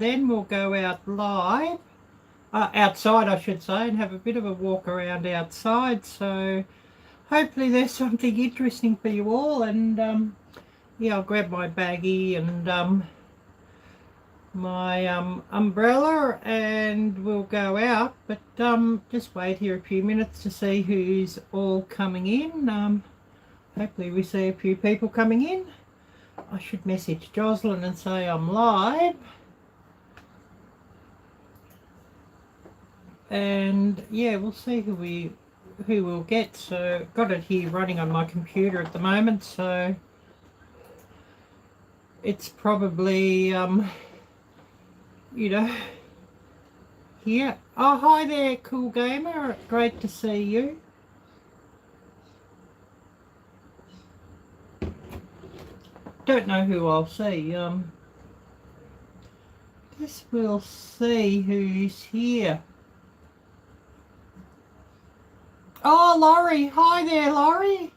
then we'll go out live, outside I should say, and have a bit of a walk around outside. So hopefully there's something interesting for you all. And yeah, I'll grab my baggie and my umbrella and we'll go out, but just wait here a few minutes to see who's all coming in. Hopefully we see a few people coming in. I should message Jocelyn and say I'm live, and yeah, we'll see who we'll get. So got it here running on my computer at the moment, so it's probably you know, here. Oh, hi there, Cool Gamer. Great to see you. Don't know who I'll see. Guess we'll see who's here. Oh, Laurie. Hi there, Laurie.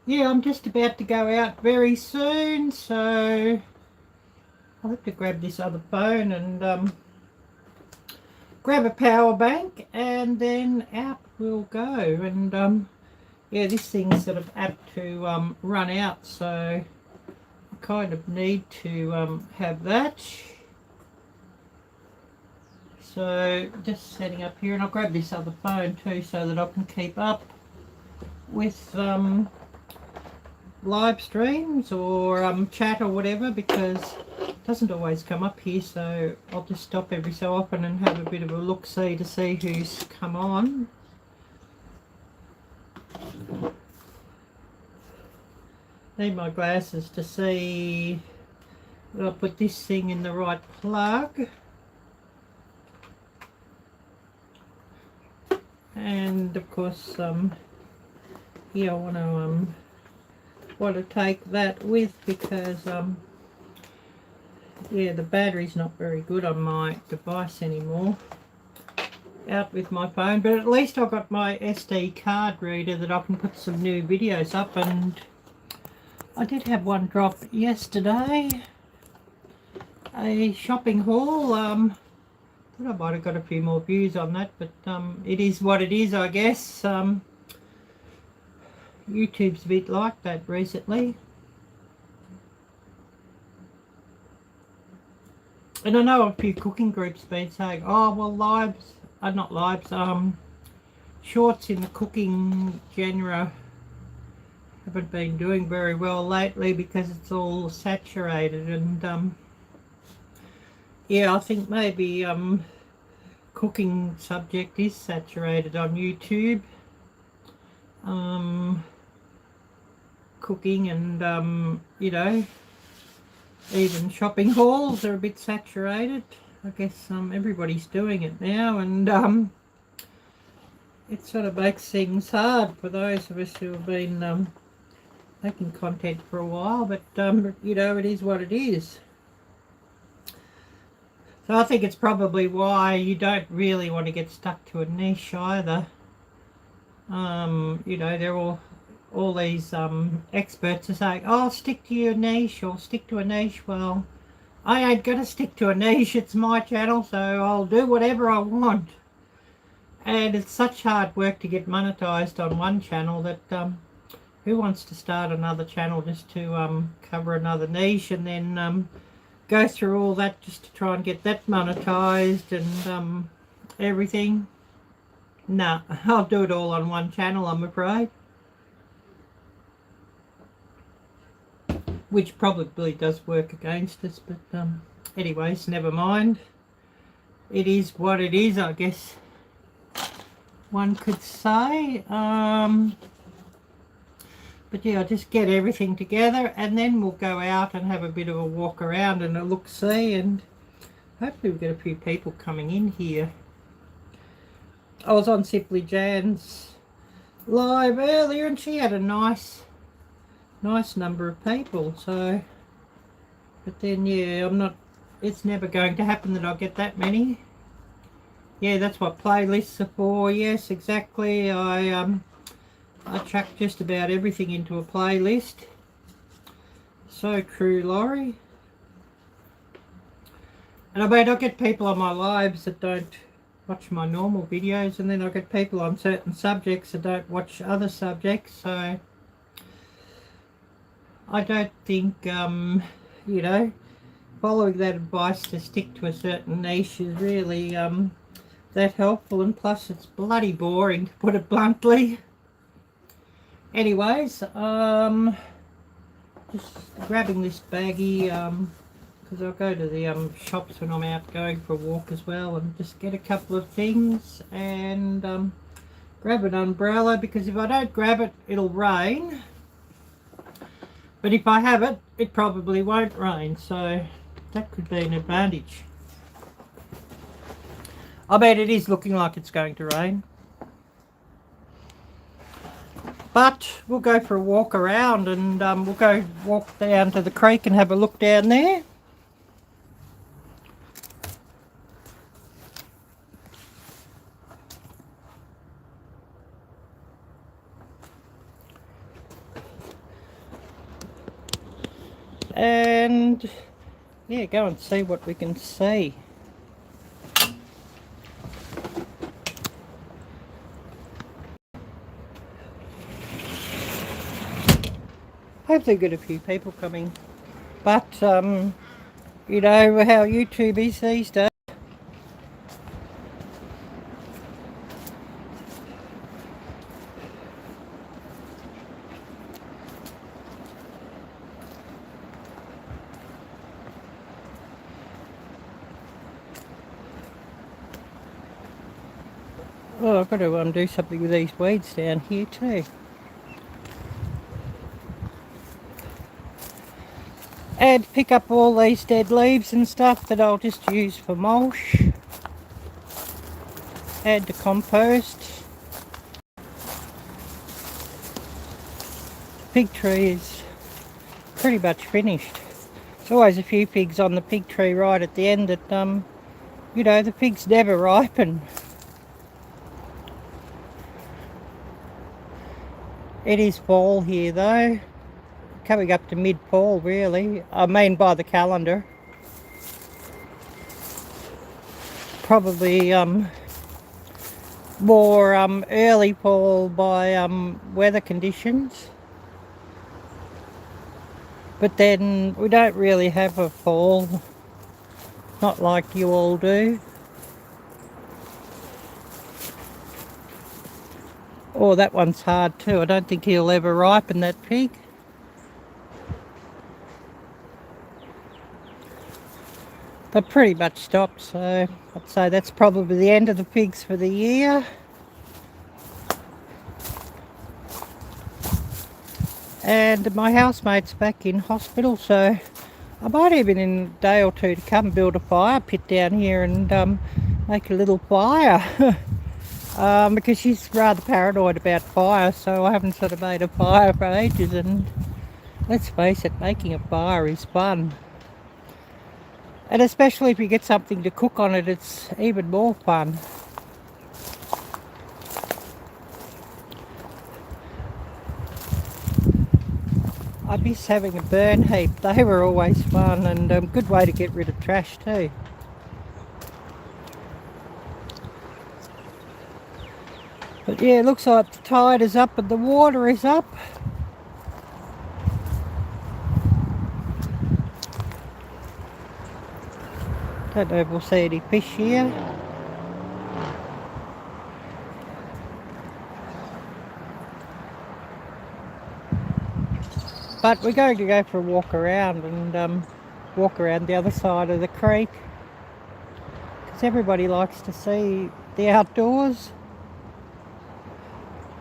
Yeah, I'm just about to go out very soon, so I'll have to grab this other phone and grab a power bank, and then out we'll go. And yeah, this thing's sort of apt to run out, so I kind of need to have that. So just setting up here, and I'll grab this other phone too so that I can keep up with live streams or chat or whatever, because it doesn't always come up here, so I'll just stop every so often and have a bit of a look-see to see who's come on. Need my glasses to see that I'll put this thing in the right plug. And of course yeah, I want to take that with, because yeah, the battery's not very good on my device anymore. Out with my phone, but at least I've got my SD card reader that I can put some new videos up. And I did have one drop yesterday, a shopping haul. I thought I might have got a few more views on that, but it is what it is, I guess. YouTube's a bit like that recently. And I know a few cooking groups been saying, oh, well, lives, not lives, shorts in the cooking genre haven't been doing very well lately because it's all saturated. And yeah, I think maybe cooking subject is saturated on YouTube. Cooking and you know, even shopping hauls are a bit saturated. I guess everybody's doing it now, and it sort of makes things hard for those of us who have been making content for a while, but you know, it is what it is. So I think it's probably why you don't really want to get stuck to a niche either. You know, they're all these experts are saying, oh, stick to your niche or stick to a niche. Well, I ain't gonna stick to a niche. It's my channel, so I'll do whatever I want. And it's such hard work to get monetized on one channel that who wants to start another channel just to cover another niche and then go through all that just to try and get that monetized and everything? Nah, I'll do it all on one channel, I'm afraid. Which probably does work against us, but anyways, never mind. It is what it is, I guess one could say. But yeah, I'll just get everything together and then we'll go out and have a bit of a walk around and a look-see, and hopefully we'll get a few people coming in here. I was on Simply Jan's live earlier and she had a nice number of people, so, but then yeah, it's never going to happen that I'll get that many. Yeah, that's what playlists are for. Yes, exactly. I chuck just about everything into a playlist. So true, Laurie. And I mean, I get people on my lives that don't watch my normal videos, and then I get people on certain subjects that don't watch other subjects, so I don't think, you know, following that advice to stick to a certain niche is really that helpful, and plus it's bloody boring, to put it bluntly. Anyways, just grabbing this baggie, because I'll go to the shops when I'm out going for a walk as well, and just get a couple of things, and grab an umbrella, because if I don't grab it, it'll rain. But if I have it, it probably won't rain, so that could be an advantage. I bet it is looking like it's going to rain. But we'll go for a walk around, and we'll go walk down to the creek and have a look down there. And yeah, go and see what we can see. Hopefully get a few people coming, but you know how YouTube is these days. Oh, I've got to do something with these weeds down here too. And pick up all these dead leaves and stuff that I'll just use for mulch. Add to compost. The pig tree is pretty much finished. There's always a few pigs on the pig tree right at the end that, you know, the pigs never ripen. It is fall here though, coming up to mid-fall really, I mean by the calendar. Probably more early fall by weather conditions. But then we don't really have a fall, not like you all do. Oh, that one's hard too. I don't think he'll ever ripen, that pig. But pretty much stopped, so I'd say that's probably the end of the pigs for the year. And my housemate's back in hospital, so I might even in a day or two to come build a fire pit down here and make a little fire. Because she's rather paranoid about fire, so I haven't sort of made a fire for ages, and let's face it, making a fire is fun. And especially if you get something to cook on it, it's even more fun. I miss having a burn heap. They were always fun, and a good way to get rid of trash too. But yeah, it looks like the tide is up and the water is up. Don't know if we'll see any fish here. But we're going to go for a walk around and walk around the other side of the creek, because everybody likes to see the outdoors.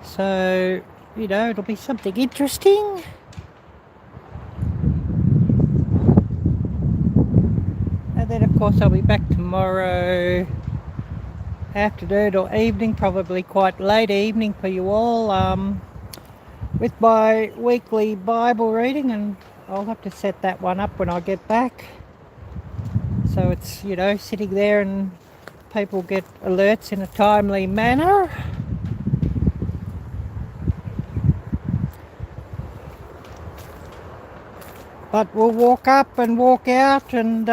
So, you know, it'll be something interesting. And then of course I'll be back tomorrow afternoon or evening, probably quite late evening for you all, with my weekly Bible reading, and I'll have to set that one up when I get back. So it's, you know, sitting there and people get alerts in a timely manner. But we'll walk up and walk out and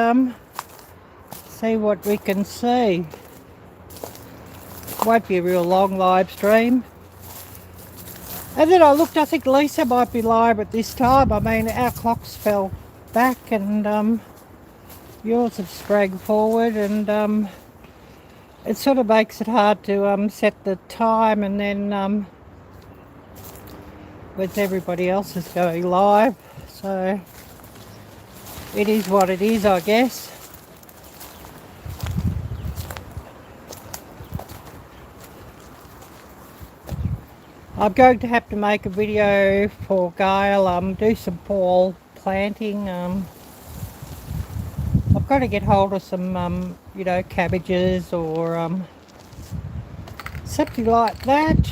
see what we can see. Won't be a real long live stream. And then I looked, I think Lisa might be live at this time. I mean, our clocks fell back and yours have sprang forward, and it sort of makes it hard to set the time, and then with everybody else is going live. So it is what it is, I guess. I'm going to have to make a video for Gail, do some fall planting. I've got to get hold of some, you know, cabbages or something like that,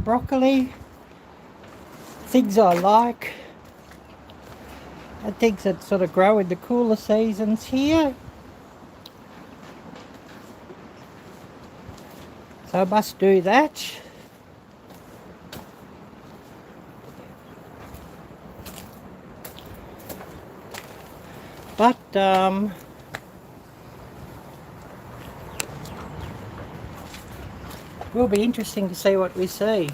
broccoli, things I like, and things that sort of grow in the cooler seasons here. So I must do that. But will be interesting to see what we see.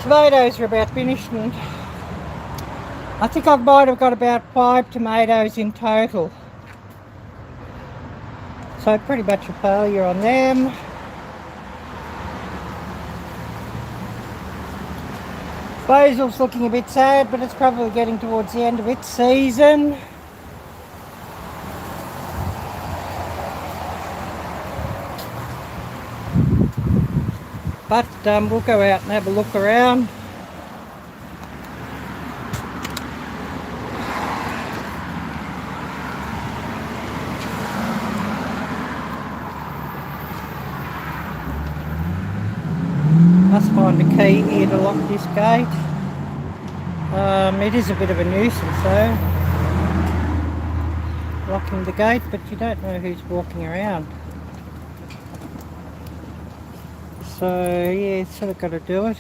Tomatoes are about finished, and I think I might have got about 5 tomatoes in total. So pretty much a failure on them. Basil's looking a bit sad, but it's probably getting towards the end of its season. But we'll go out and have a look around. Must find a key here to lock this gate. It is a bit of a nuisance though, locking the gate, but you don't know who's walking around. So yeah, sort of got to do it.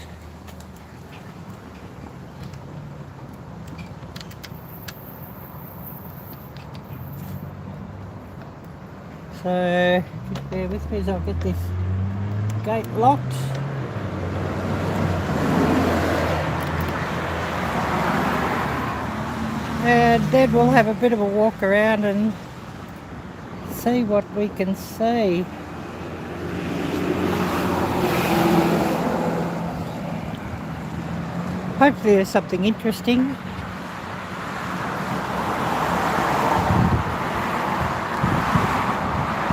So just bear with me as I'll get this gate locked. And then we'll have a bit of a walk around and see what we can see. Hopefully there's something interesting.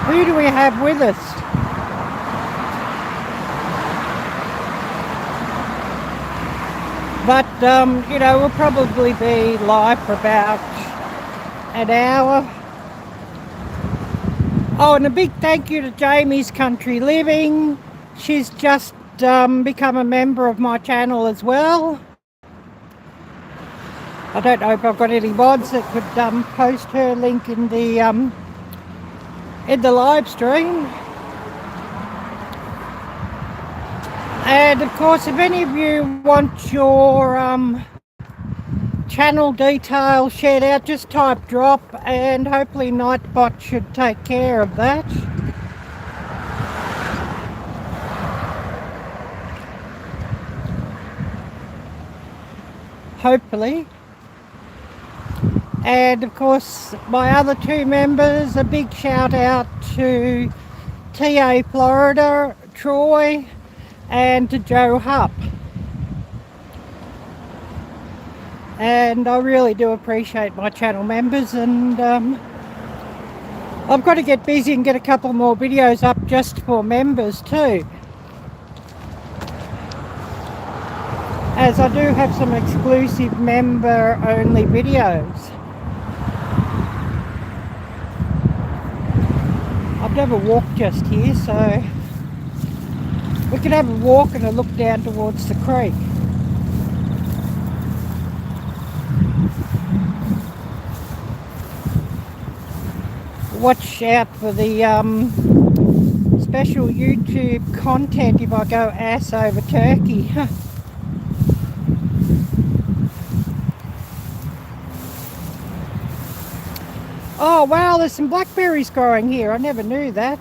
Who do we have with us? But, you know, we'll probably be live for about an hour. Oh, and a big thank you to Jamie's Country Living. She's just become a member of my channel as well. I don't know if I've got any mods that could post her link in the live stream. And of course, if any of you want your channel details shared out, just type drop, and hopefully Nightbot should take care of that. Hopefully. And of course, my other 2 members, a big shout out to TA Florida, Troy, and to Joe Hupp. And I really do appreciate my channel members, and I've got to get busy and get a couple more videos up just for members too, as I do have some exclusive member only videos. I've never walked just here, so we could have a walk and a look down towards the creek. watch out for the special YouTube content if I go ass over turkey. Oh wow, there's some blackberries growing here. I never knew that.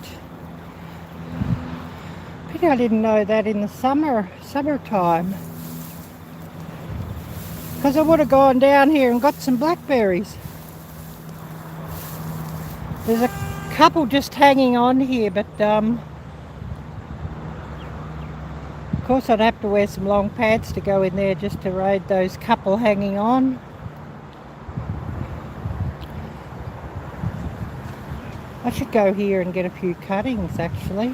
Pity I didn't know that in the summertime. Because I would have gone down here and got some blackberries. There's a couple just hanging on here, but of course I'd have to wear some long pants to go in there just to raid those couple hanging on. I should go here and get a few cuttings actually.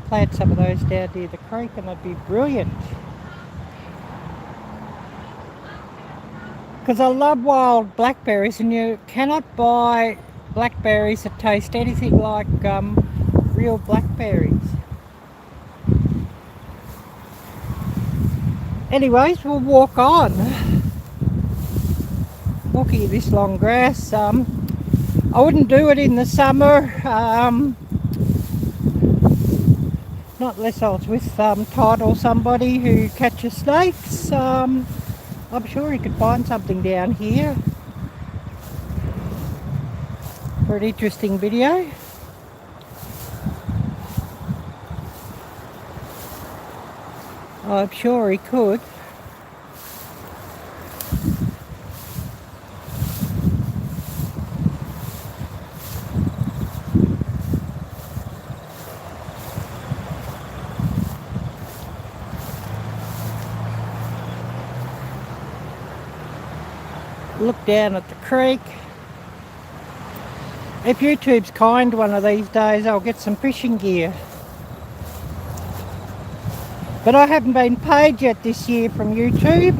Plant some of those down near the creek and that'd be brilliant. Because I love wild blackberries, and you cannot buy blackberries that taste anything like real blackberries. Anyways, we'll walk on. Walking this long grass. I wouldn't do it in the summer, not unless I was with Todd or somebody who catches snakes. I'm sure he could find something down here for an interesting video. I'm sure he could. Look down at the creek. If YouTube's kind one of these days, I'll get some fishing gear. But I haven't been paid yet this year from YouTube.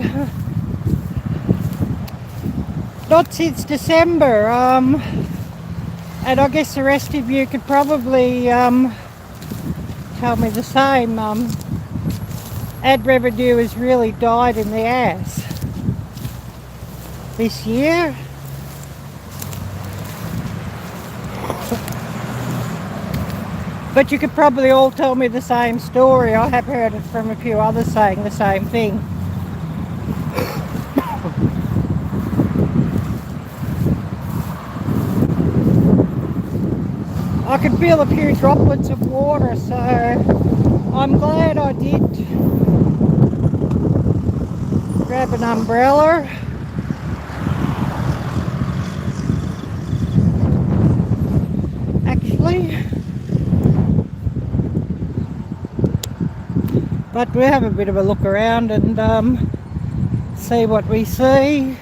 Not since December. And I guess the rest of you could probably tell me the same. Ad revenue has really died in the ass this year. But you could probably all tell me the same story. I have heard it from a few others saying the same thing. I can feel a few droplets of water, so I'm glad I did grab an umbrella. But we'll have a bit of a look around and see what we see.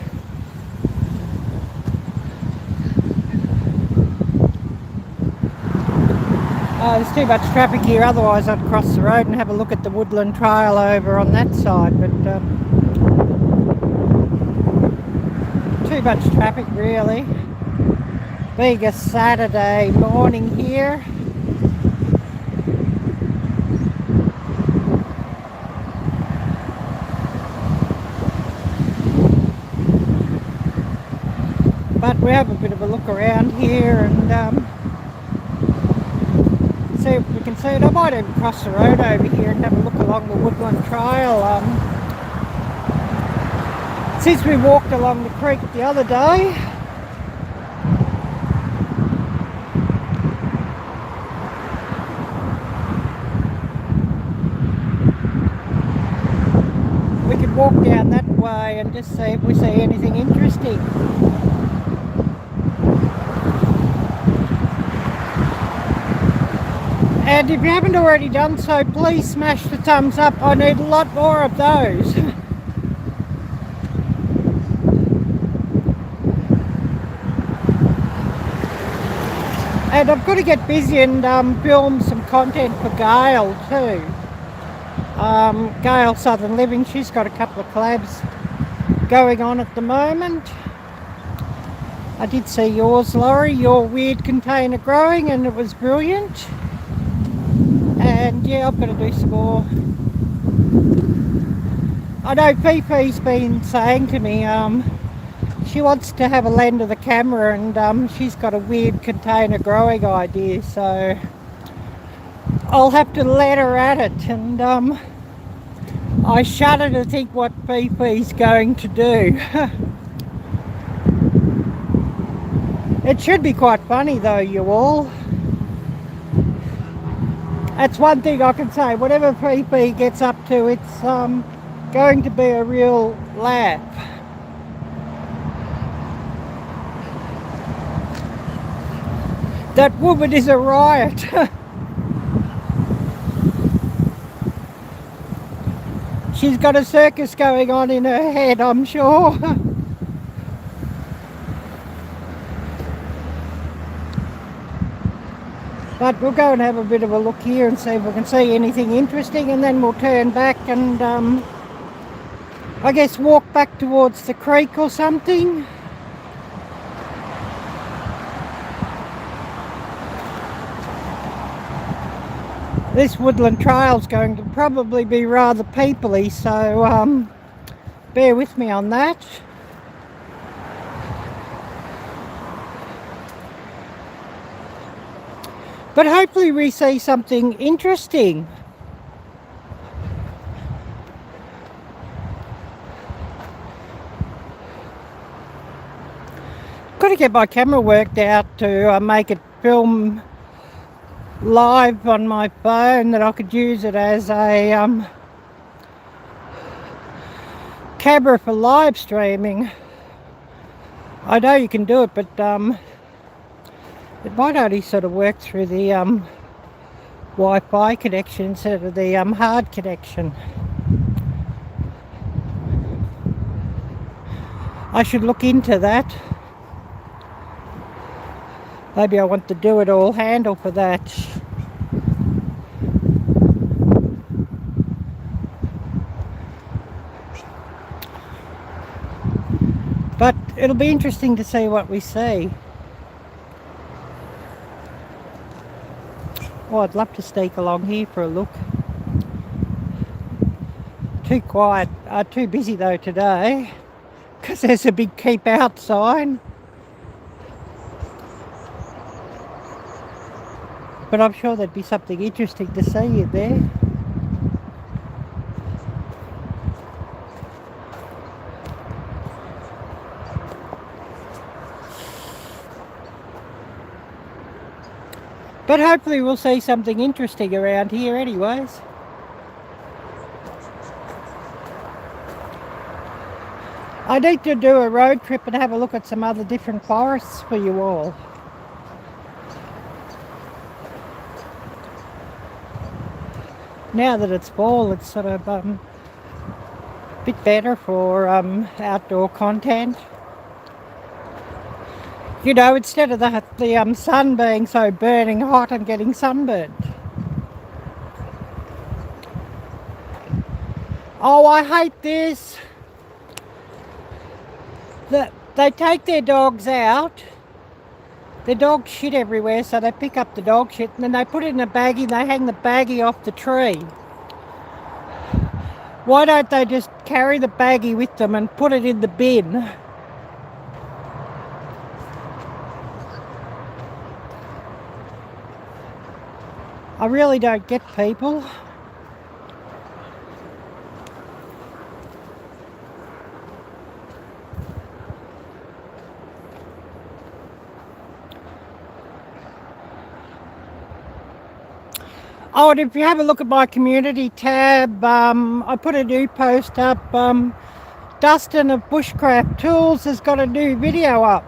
There's too much traffic here, otherwise I'd cross the road and have a look at the woodland trail over on that side, but too much traffic really. Being a Saturday morning here. But we have a bit of a look around here and see if we can see it. I might even cross the road over here and have a look along the woodland trail. Since we walked along the creek the other day, we could walk down that way and just see if we see anything interesting. And if you haven't already done so, please smash the thumbs up. I need a lot more of those. And I've got to get busy and film some content for Gail too. Gail Southern Living, she's got a couple of collabs going on at the moment. I did see yours, Laurie, your weird container growing, and it was brilliant. And yeah, I've got to do some more. I know Fifi's been saying to me, she wants to have a lend of the camera, and she's got a weird container growing idea, so I'll have to let her at it. And I shudder to think what VIP's going to do. It should be quite funny though, you all. That's one thing I can say. Whatever VP gets up to, it's going to be a real laugh. That woman is a riot. She's got a circus going on in her head, I'm sure. But we'll go and have a bit of a look here and see if we can see anything interesting, and then we'll turn back and I guess walk back towards the creek or something. This woodland trail's going to probably be rather peoply, so bear with me on that. But hopefully we see something interesting. Got to get my camera worked out to make it film live on my phone, that I could use it as a camera for live streaming. I know you can do it, but it might only sort of work through the Wi-Fi connection instead of the hard connection. I should look into that. Maybe I want to do it all handle for that. But it'll be interesting to see what we see. Oh, I'd love to sneak along here for a look. Too quiet, too busy though today, because there's a big keep out sign. But I'm sure there'd be something interesting to see in there. But hopefully we'll see something interesting around here anyways. I need to do a road trip and have a look at some other different forests for you all. Now that it's fall, it's sort of a bit better for outdoor content. You know, instead of the sun being so burning hot and getting sunburned. Oh, I hate this. They take their dogs out. Their dogs shit everywhere, so they pick up the dog shit and then they put it in a baggie and they hang the baggie off the tree. Why don't they just carry the baggie with them and put it in the bin? I really don't get people. Oh, and if you have a look at my community tab, I put a new post up. Dustin of Bushcraft Tools has got a new video up.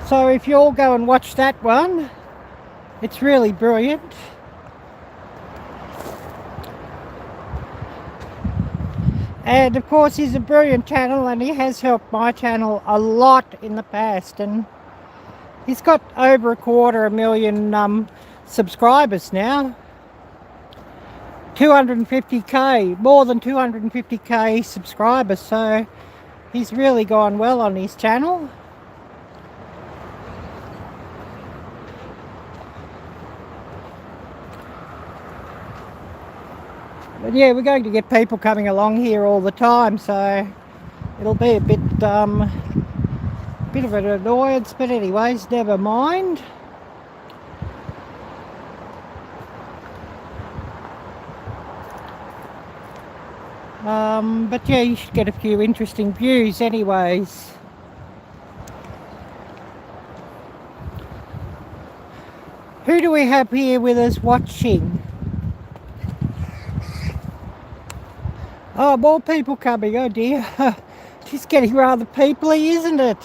So if you all go and watch that one, it's really brilliant. And of course he's a brilliant channel and he has helped my channel a lot in the past, and he's got over 250,000 subscribers now. 250k, more than 250k subscribers, so he's really gone well on his channel. But yeah, we're going to get people coming along here all the time, so It'll be a bit of an annoyance, but anyways, never mind. But yeah, you should get a few interesting views anyways. Who do we have here with us watching? Oh, more people coming, oh dear. It's getting rather peoply, isn't it?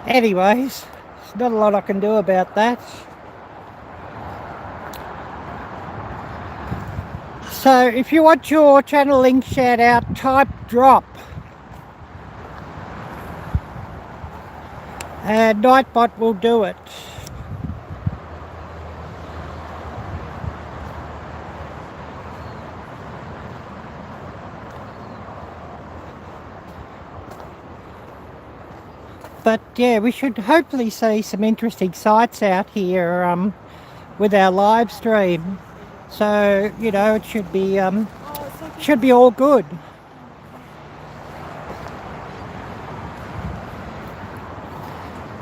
Anyways, there's not a lot I can do about that. So if you want your channel link shout out, type drop. And Nightbot will do it. But yeah, we should hopefully see some interesting sights out here with our live stream. So, you know, it should be all good.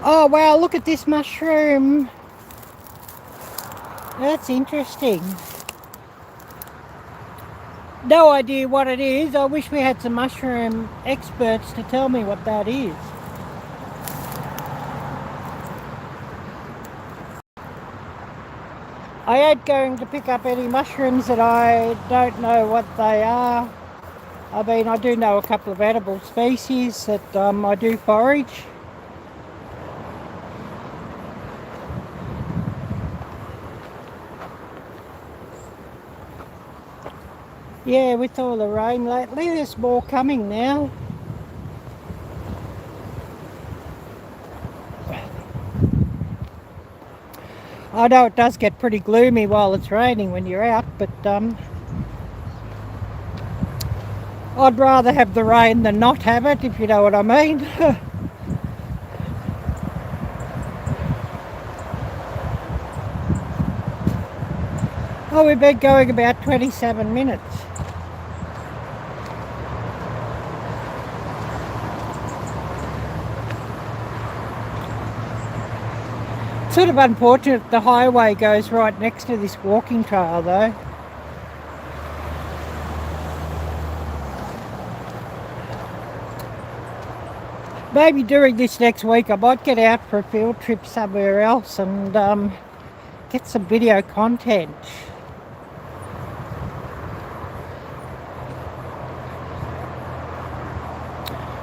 Oh wow, look at this mushroom. That's interesting. No idea what it is. I wish we had some mushroom experts to tell me what that is. I ain't going to pick up any mushrooms that I don't know what they are. I mean, I do know a couple of edible species that I do forage. Yeah, with all the rain lately, there's more coming now. I know it does get pretty gloomy while it's raining when you're out, but I'd rather have the rain than not have it, if you know what I mean. Oh, we've been going about 27 minutes. Sort of unfortunate the highway goes right next to this walking trail though. Maybe during this next week I might get out for a field trip somewhere else and get some video content.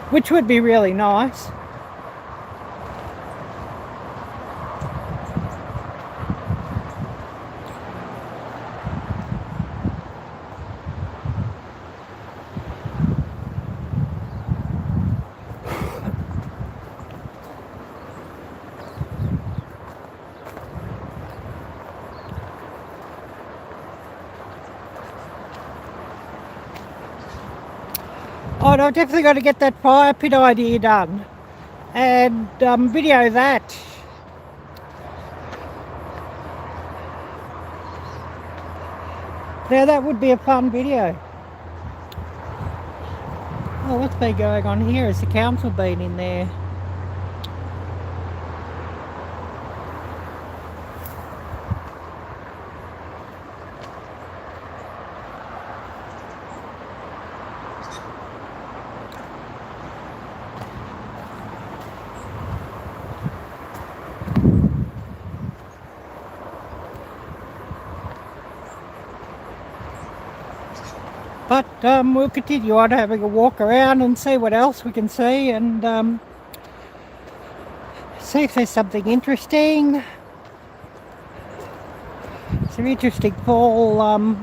Which would be really nice. Oh, and I've definitely got to get that fire pit idea done and video that. Now that would be a fun video. Oh, what's been going on here? Has the council been in there? But we'll continue on having a walk around and see what else we can see and see if there's something interesting. Some interesting fall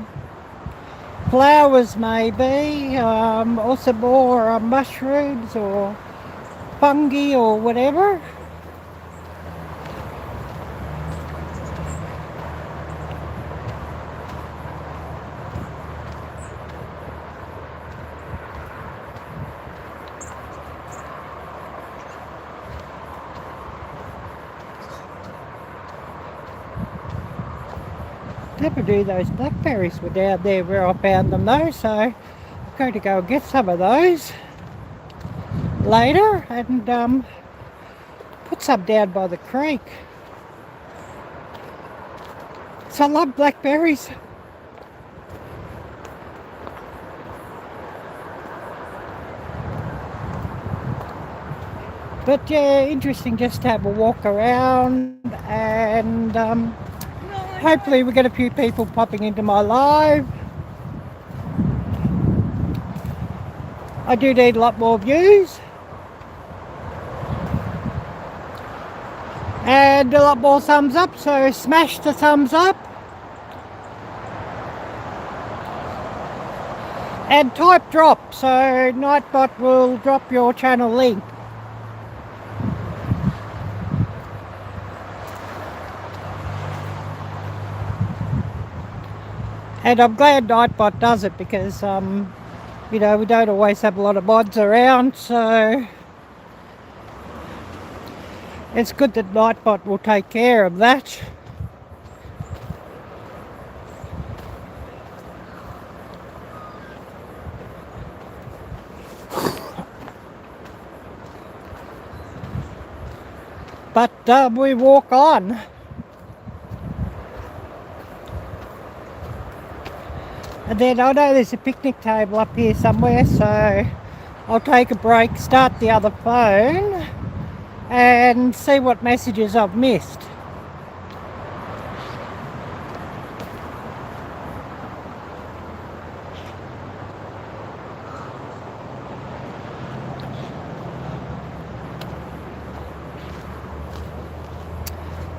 flowers maybe, or some more mushrooms or fungi or whatever. Never knew those blackberries were down there where I found them though, so I'm going to go and get some of those later and put some down by the creek. So I love blackberries. But yeah, interesting just to have a walk around, and hopefully we get a few people popping into my live. I do need a lot more views and a lot more thumbs up, so smash the thumbs up and type drop, so Nightbot will drop your channel link. And I'm glad Nightbot does it because, you know, we don't always have a lot of mods around, so it's good that Nightbot will take care of that. But we walk on. And then I know there's a picnic table up here somewhere, so I'll take a break, start the other phone and see what messages I've missed.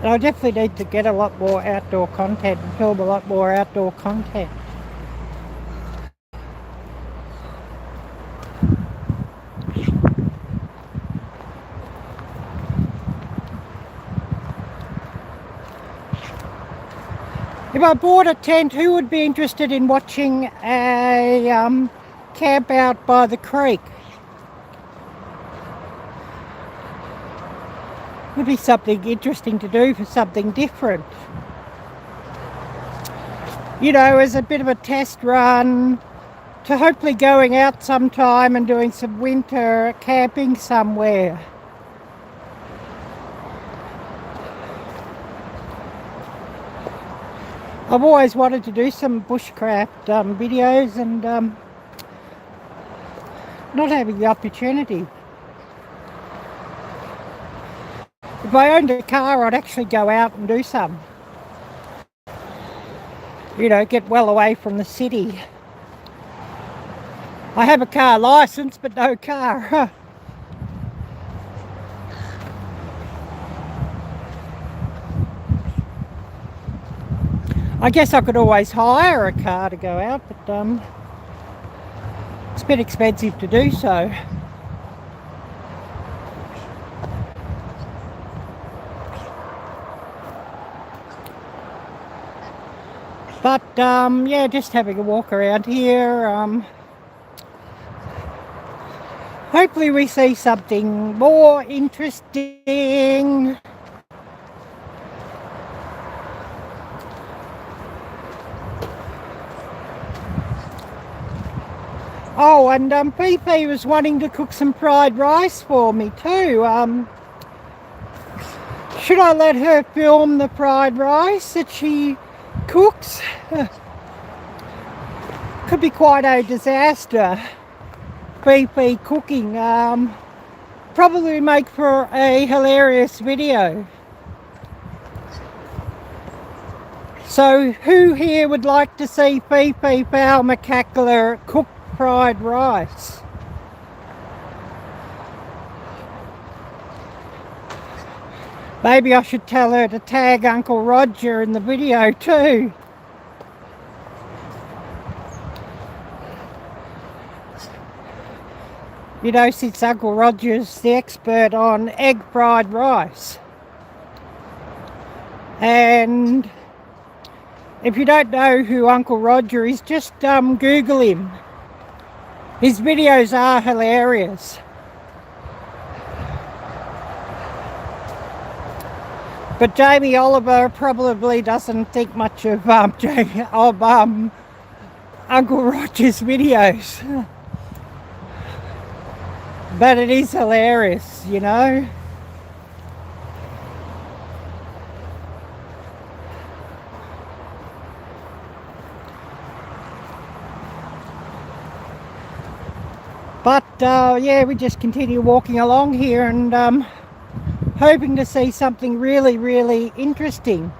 And I definitely need to get a lot more outdoor content and film a lot more outdoor content. If I bought a tent, who would be interested in watching a camp out by the creek? Would be something interesting to do for something different. You know, as a bit of a test run to hopefully going out sometime and doing some winter camping somewhere. I've always wanted to do some bushcraft videos and not having the opportunity. If I owned a car, I'd actually go out and do some. You know, get well away from the city. I have a car license, but no car. I guess I could always hire a car to go out, but it's a bit expensive to do so. But yeah, just having a walk around here. Hopefully we see something more interesting. Oh, and Fifi was wanting to cook some fried rice for me too. Should I let her film the fried rice that she cooks? Could be quite a disaster. Fifi cooking. Probably make for a hilarious video. So who here would like to see Fifi Falmacackler cook fried rice? Maybe I should tell her to tag Uncle Roger in the video too. You know, since Uncle Roger's the expert on egg fried rice. And if you don't know who Uncle Roger is, just Google him. His videos are hilarious. But Jamie Oliver probably doesn't think much of Uncle Roger's videos. But it is hilarious, you know. But yeah, we just continue walking along here and hoping to see something really, really interesting.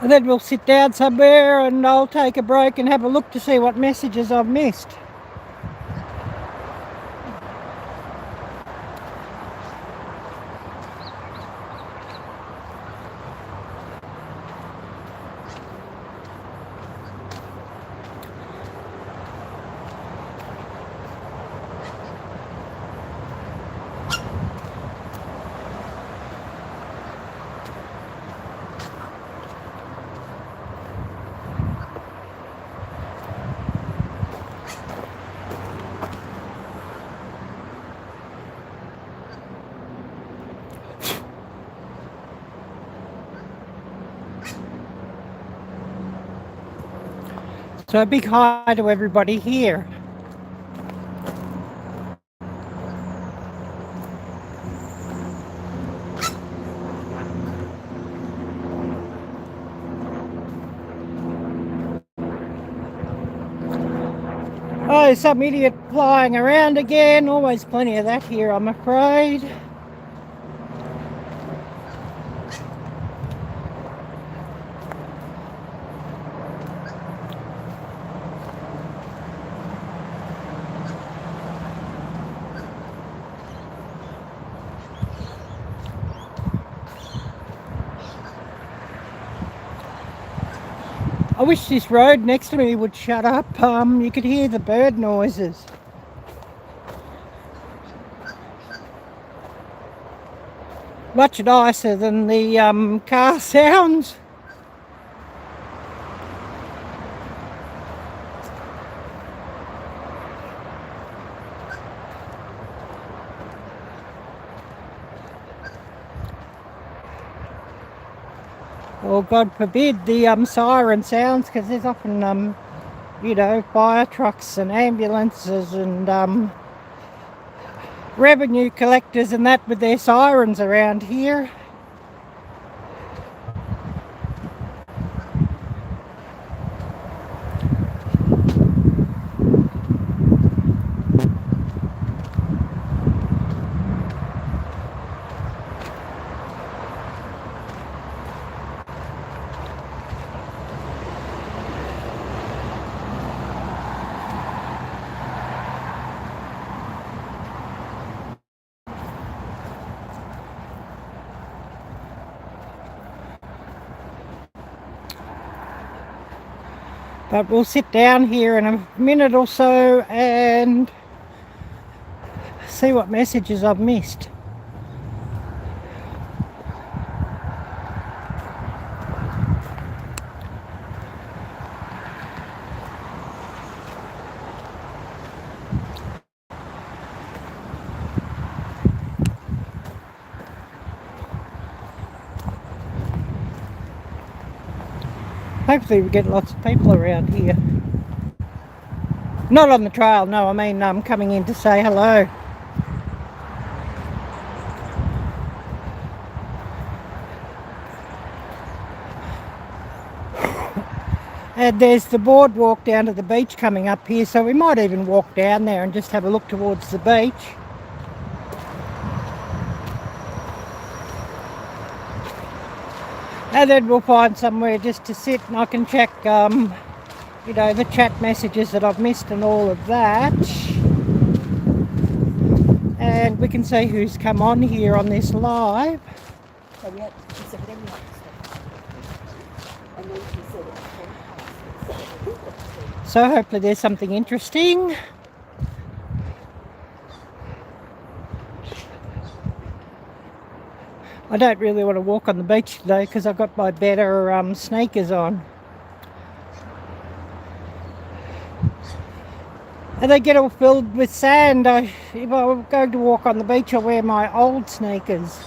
And then we'll sit down somewhere and I'll take a break and have a look to see what messages I've missed. So a big hi to everybody here. Oh, some idiot flying around again. Always plenty of that here, I'm afraid. I wish this road next to me would shut up. You could hear the bird noises. Much nicer than the car sounds. Or God forbid the siren sounds, because there's often you know, fire trucks and ambulances and revenue collectors and that with their sirens around here. But we'll sit down here in a minute or so and see what messages I've missed. Hopefully we get lots of people around here. Not on the trail, no, I mean coming in to say hello. And there's the boardwalk down to the beach coming up here, so we might even walk down there and just have a look towards the beach. And then we'll find somewhere just to sit and I can check, you know, the chat messages that I've missed and all of that. And we can see who's come on here on this live. So hopefully there's something interesting. I don't really want to walk on the beach today because I've got my better sneakers on. and they get all filled with sand. If I were going to walk on the beach, I wear my old sneakers.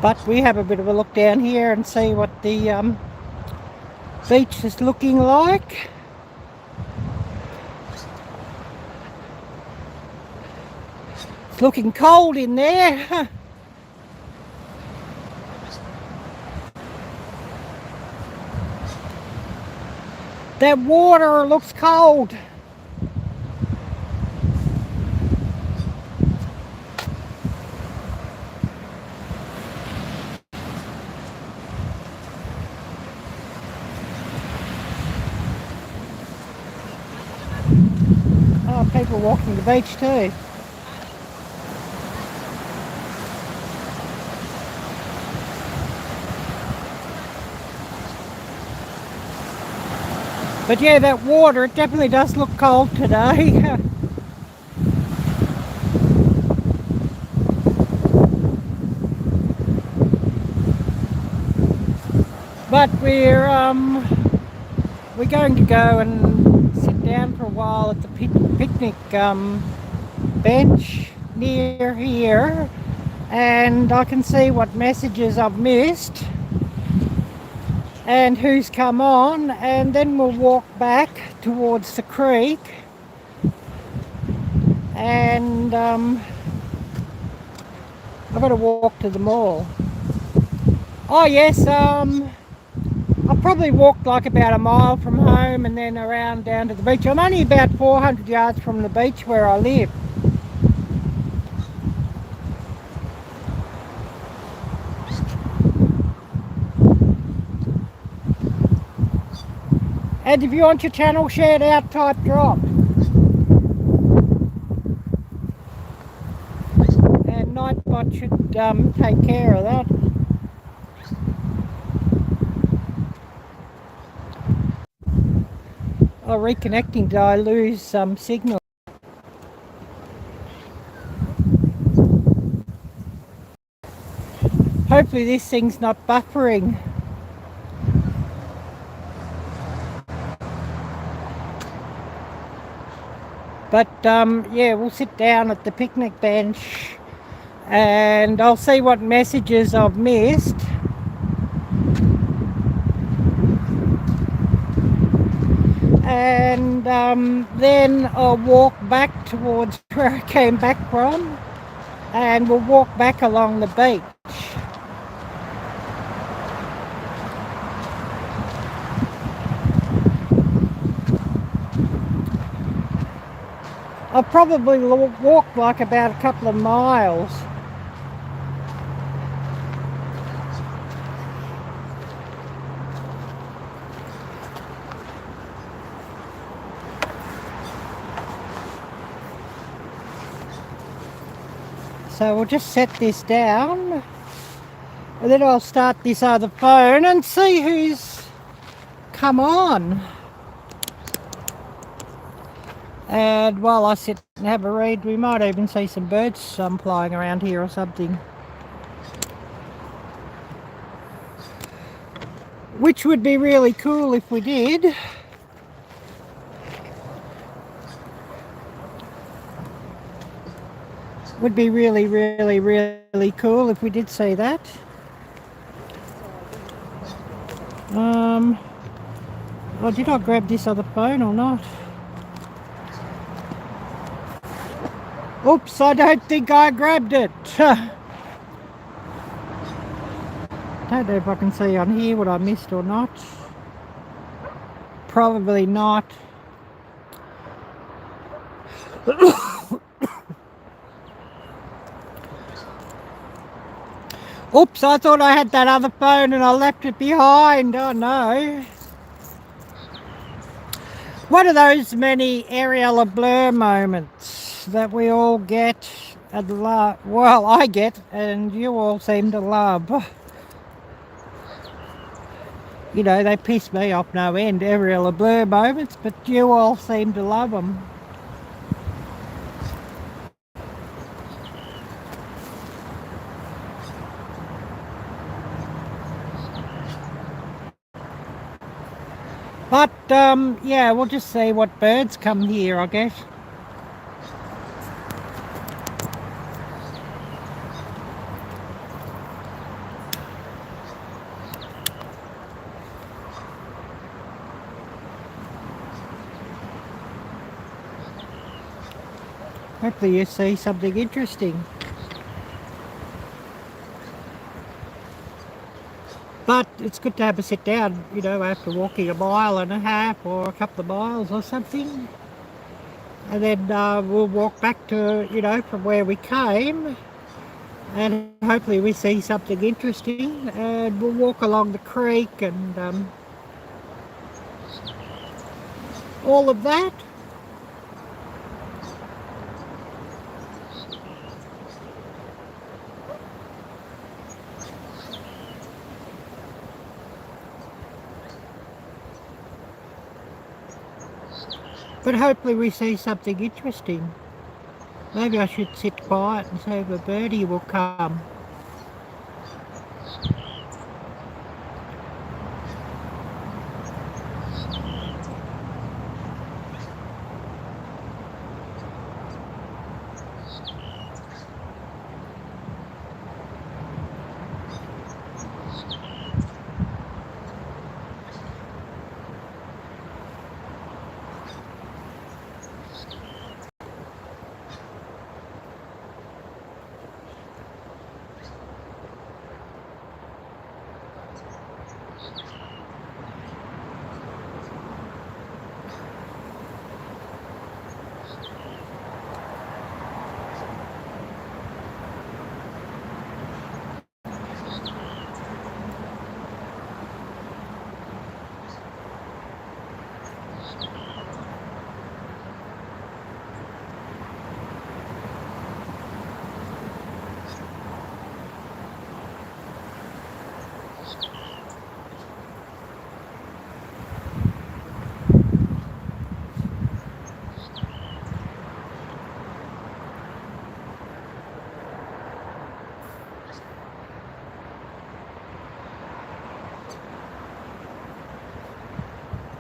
But we have a bit of a look down here and see what the beach is looking like. It's looking cold in there. That water looks cold. Oh, people walking the beach too. But yeah, that water, it definitely does look cold today. But we're going to go and sit down for a while at the picnic bench near here, and I can see what messages I've missed and who's come on, and then we'll walk back towards the creek, and I've got to walk to the mall. Oh yes, I probably walked like about a mile from home and then around down to the beach. I'm only about 400 yards from the beach where I live. And if you want your channel shared out, type drop. And Nightbot should take care of that. Oh, reconnecting, did I lose some signal? Hopefully this thing's not buffering. But yeah, we'll sit down at the picnic bench and I'll see what messages I've missed. And then I'll walk back towards where I came back from, and we'll walk back along the beach. I'll probably walk like about a couple of miles. So we'll just set this down, and then I'll start this other phone and see who's come on. And while I sit and have a read, we might even see some birds flying around here or something. Which would be really cool if we did. Would be really, really, really cool if we did see that. Oh, did I grab this other phone or not? Oops, I don't think I grabbed it. Don't know if I can see on here what I missed or not. Probably not. Oops, I thought I had that other phone and I left it behind. Oh no. One of those many Arielle blur moments that we all get and love. Well, I get and you all seem to love. You know, they piss me off no end, Arielle blur moments, but you all seem to love them. yeah, we'll just see what birds come here, I guess. Hopefully you see something interesting. But it's good to have a sit down, you know, after walking a mile and a half or a couple of miles or something. And then we'll walk back to, you know, from where we came. And hopefully we see something interesting. And we'll walk along the creek and all of that. But hopefully we see something interesting. Maybe I should sit quiet and see if a birdie will come.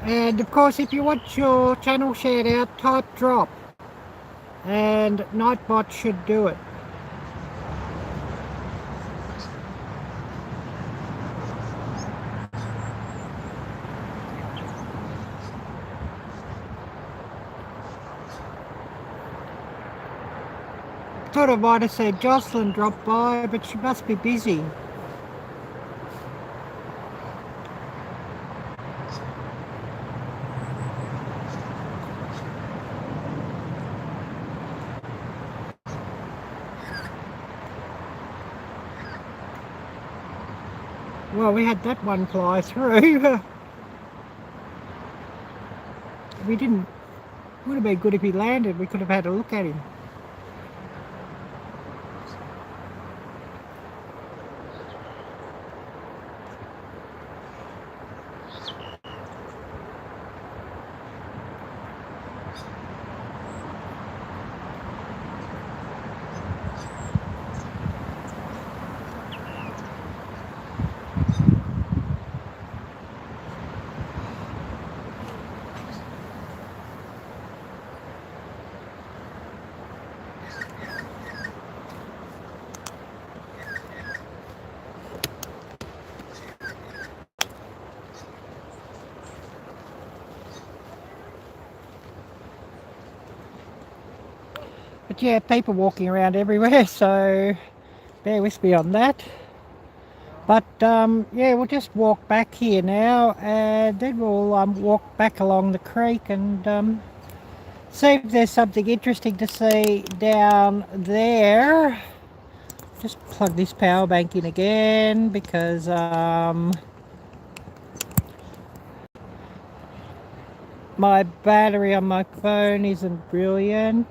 And of course, if you want your channel shared out, type drop. And Nightbot should do it. Thought I might have seen Jocelyn drop by, but she must be busy. Well, we had that one fly through. We didn't. Would have been good if he landed. We could have had a look at him. But yeah, people walking around everywhere, so bear with me on that. But yeah, we'll just walk back here now, and then we'll walk back along the creek and see if there's something interesting to see down there. Just plug this power bank in again because my battery on my phone isn't brilliant.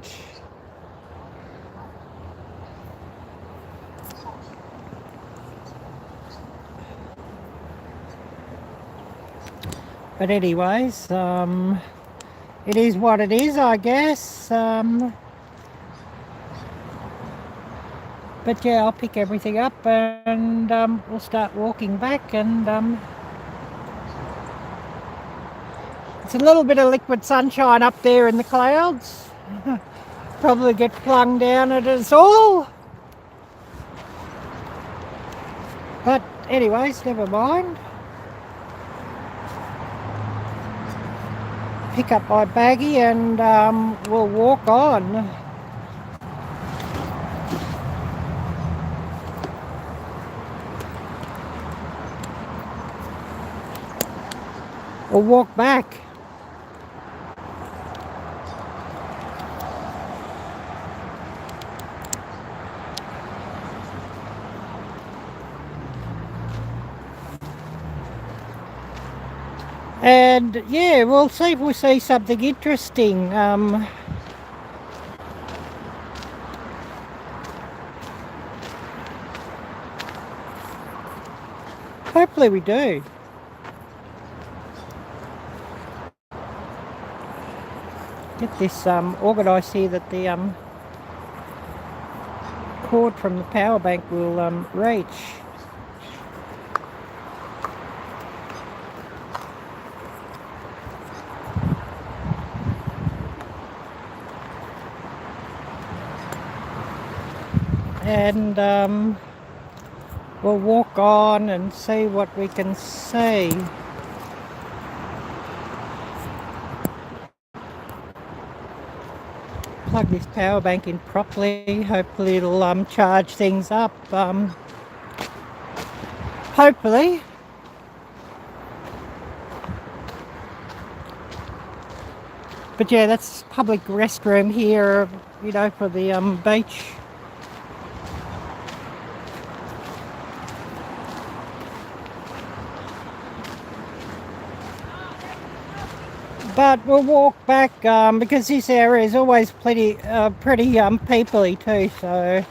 But anyways, it is what it is, I guess. But yeah, I'll pick everything up and we'll start walking back and It's a little bit of liquid sunshine up there in the clouds. Probably get flung down at us all. But anyways, never mind. Pick up my baggie and we'll walk on. Or walk back. And yeah, we'll see if we see something interesting. Hopefully we do. Get this organised here that the cord from the power bank will reach. And we'll walk on and see what we can see. Plug this power bank in properly. Hopefully it'll charge things up. Hopefully. But yeah, that's public restroom here, you know, for the beach. But we'll walk back because this area is always pretty peoply too, so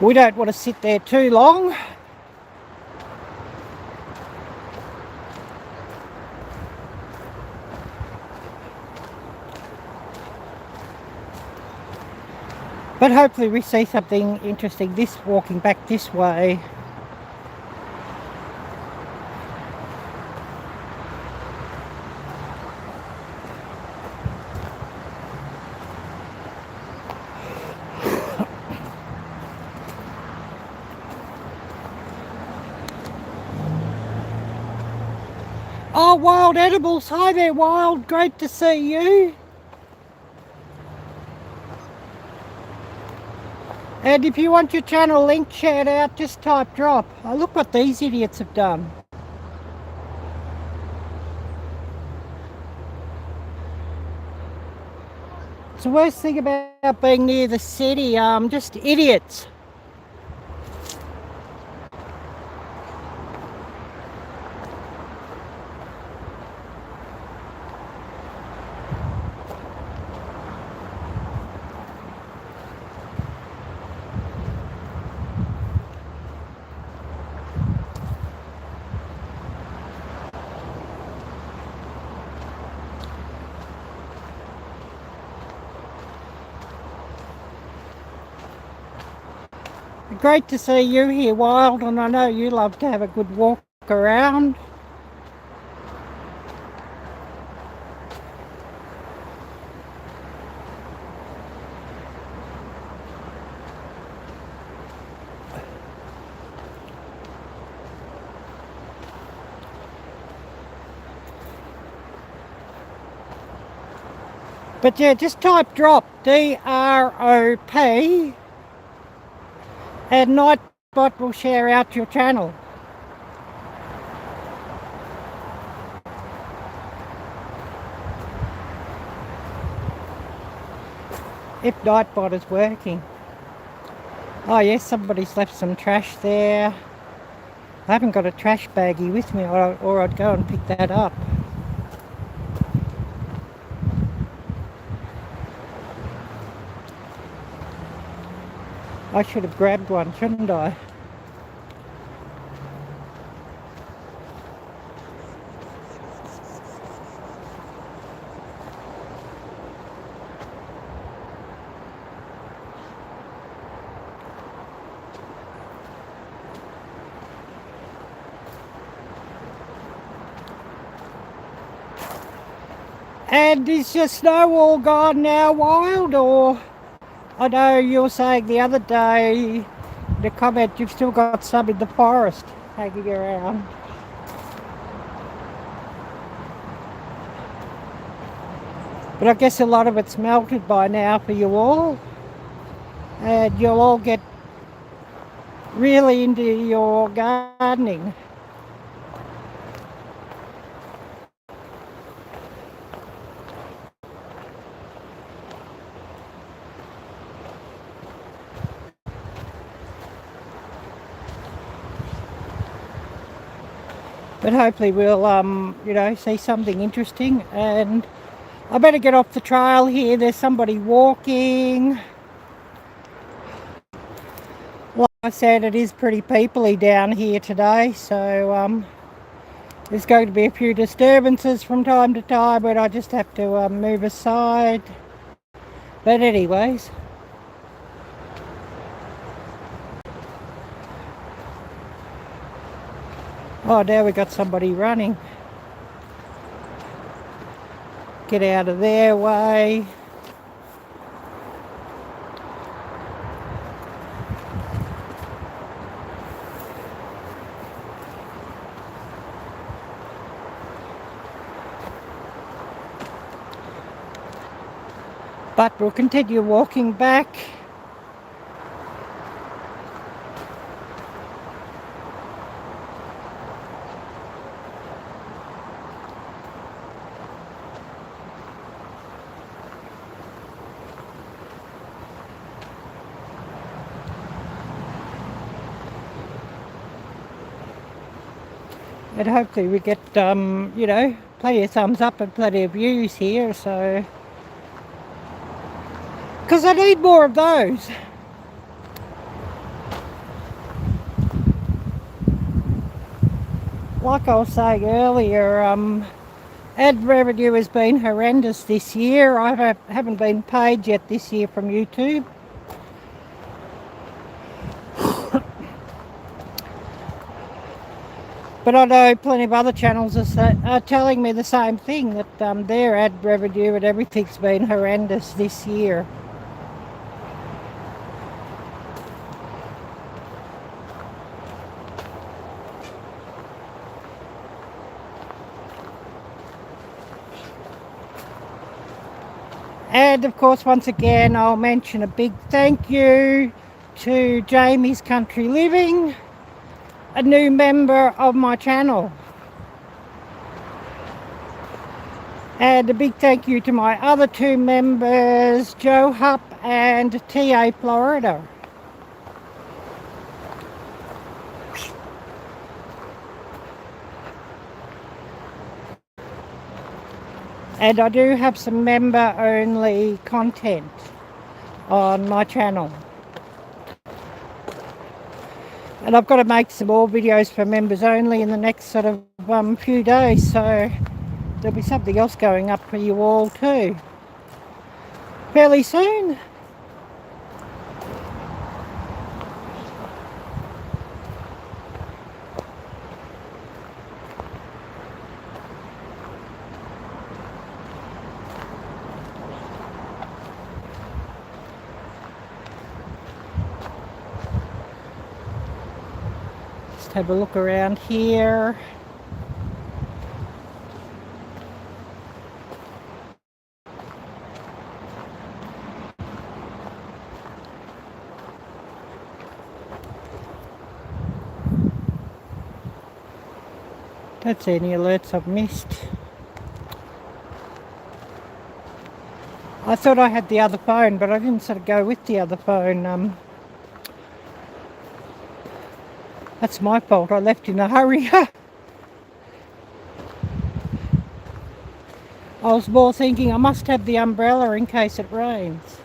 we don't want to sit there too long. But hopefully we see something interesting walking back this way. Oh, Wild Edibles. Hi there, Wild. Great to see you. And if you want your channel link shared out, just type drop. Oh, look what these idiots have done. It's the worst thing about being near the city, just idiots. Great to see you here, Wild, and I know you love to have a good walk around. But yeah, just type drop, D-R-O-P, and Nightbot will share out your channel. If Nightbot is working. Oh yes, somebody's left some trash there. I haven't got a trash baggie with me, or I'd go and pick that up. I should have grabbed one, shouldn't I? And is your snow all gone now, Wild? Or I know you were saying the other day in a comment you've still got some in the forest hanging around. But I guess a lot of it's melted by now for you all. And you'll all get really into your gardening. But hopefully we'll, you know, see something interesting. And I better get off the trail here. There's somebody walking. Like I said, it is pretty peoply down here today. So there's going to be a few disturbances from time to time, but I just have to move aside. But anyways. Oh, now we got somebody running. Get out of their way. But we'll continue walking back. And hopefully we get, you know, plenty of thumbs up and plenty of views here, so... Because I need more of those. Like I was saying earlier, ad revenue has been horrendous this year. I haven't been paid yet this year from YouTube. But I know plenty of other channels are telling me the same thing, that their ad revenue and everything's been horrendous this year. And of course, once again, I'll mention a big thank you to Jamie's Country Living, a new member of my channel. And a big thank you to my other two members, Joe Hupp and TA Florida. And I do have some member-only content on my channel. And I've got to make some more videos for members only in the next sort of few days, so there'll be something else going up for you all too fairly soon. Just have a look around here. Don't see any alerts I've missed. I thought I had the other phone, but I didn't sort of go with the other phone. That's my fault. I left in a hurry. I was more thinking I must have the umbrella in case it rains.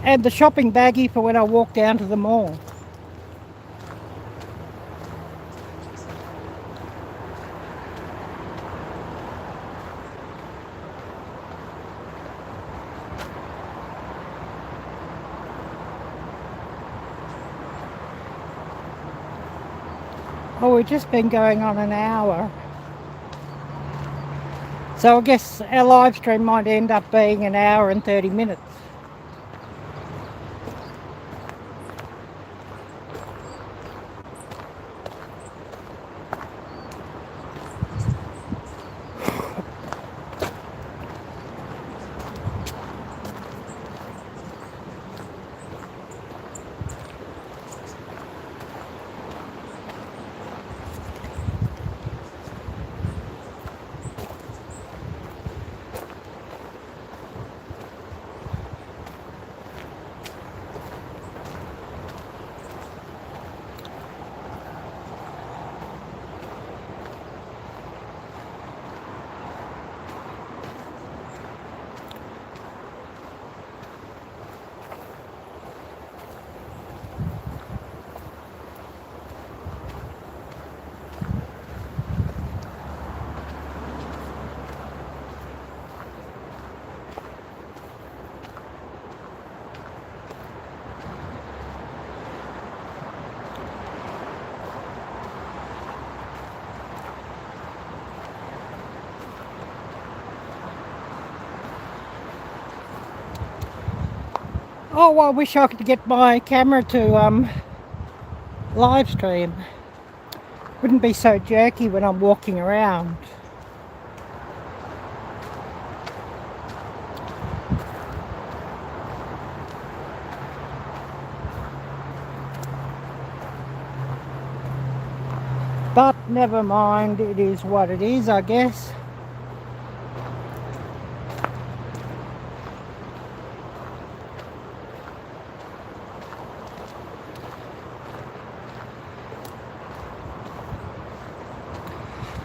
And the shopping baggie for when I walk down to the mall. Oh, we've just been going on an hour. So I guess our live stream might end up being an hour and 30 minutes. Oh, I wish I could get my camera to live stream. Wouldn't be so jerky when I'm walking around. But never mind, it is what it is, I guess.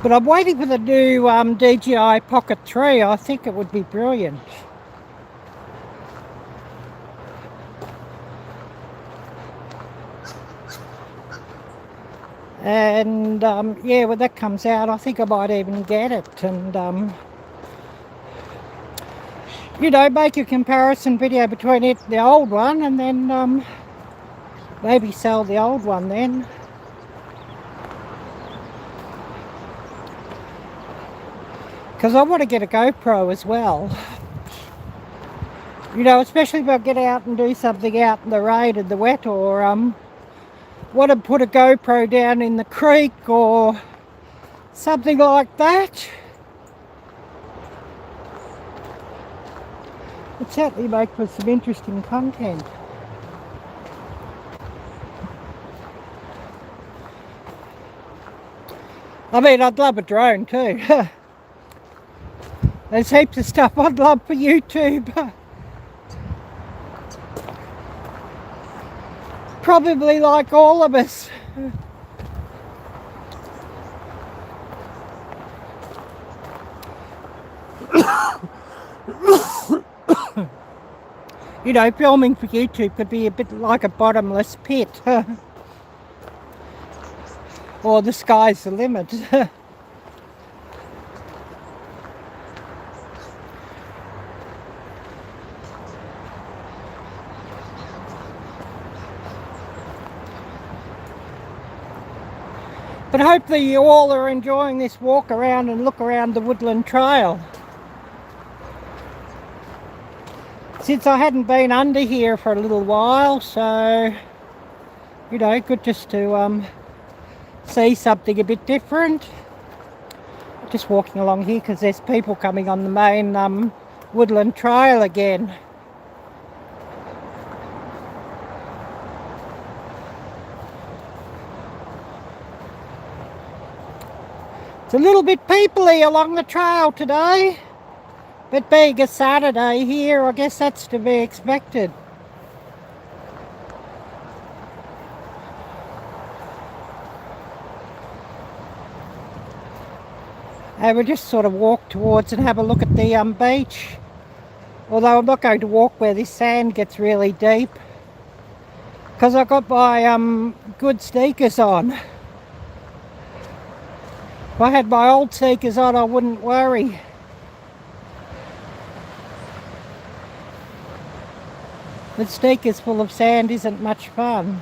But I'm waiting for the new DJI Pocket 3. I think it would be brilliant. And yeah, when that comes out, I think I might even get it. And you know, make a comparison video between it and the old one, and then maybe sell the old one then. Because I want to get a GoPro as well. You know, especially if I get out and do something out in the rain and the wet, or want to put a GoPro down in the creek or something like that. It certainly make for some interesting content. I mean, I'd love a drone too. There's heaps of stuff I'd love for YouTube. Probably like all of us. You know, filming for YouTube could be a bit like a bottomless pit. Or the sky's the limit. But hopefully you all are enjoying this walk around and look around the woodland trail. Since I hadn't been under here for a little while, so, you know, good just to see something a bit different. Just walking along here because there's people coming on the main woodland trail again. It's a little bit peoply along the trail today, but being a Saturday here, I guess that's to be expected. And we'll just sort of walk towards and have a look at the beach. Although I'm not going to walk where this sand gets really deep, because I've got my good sneakers on. If I had my old sneakers on, I wouldn't worry. But sneakers full of sand isn't much fun.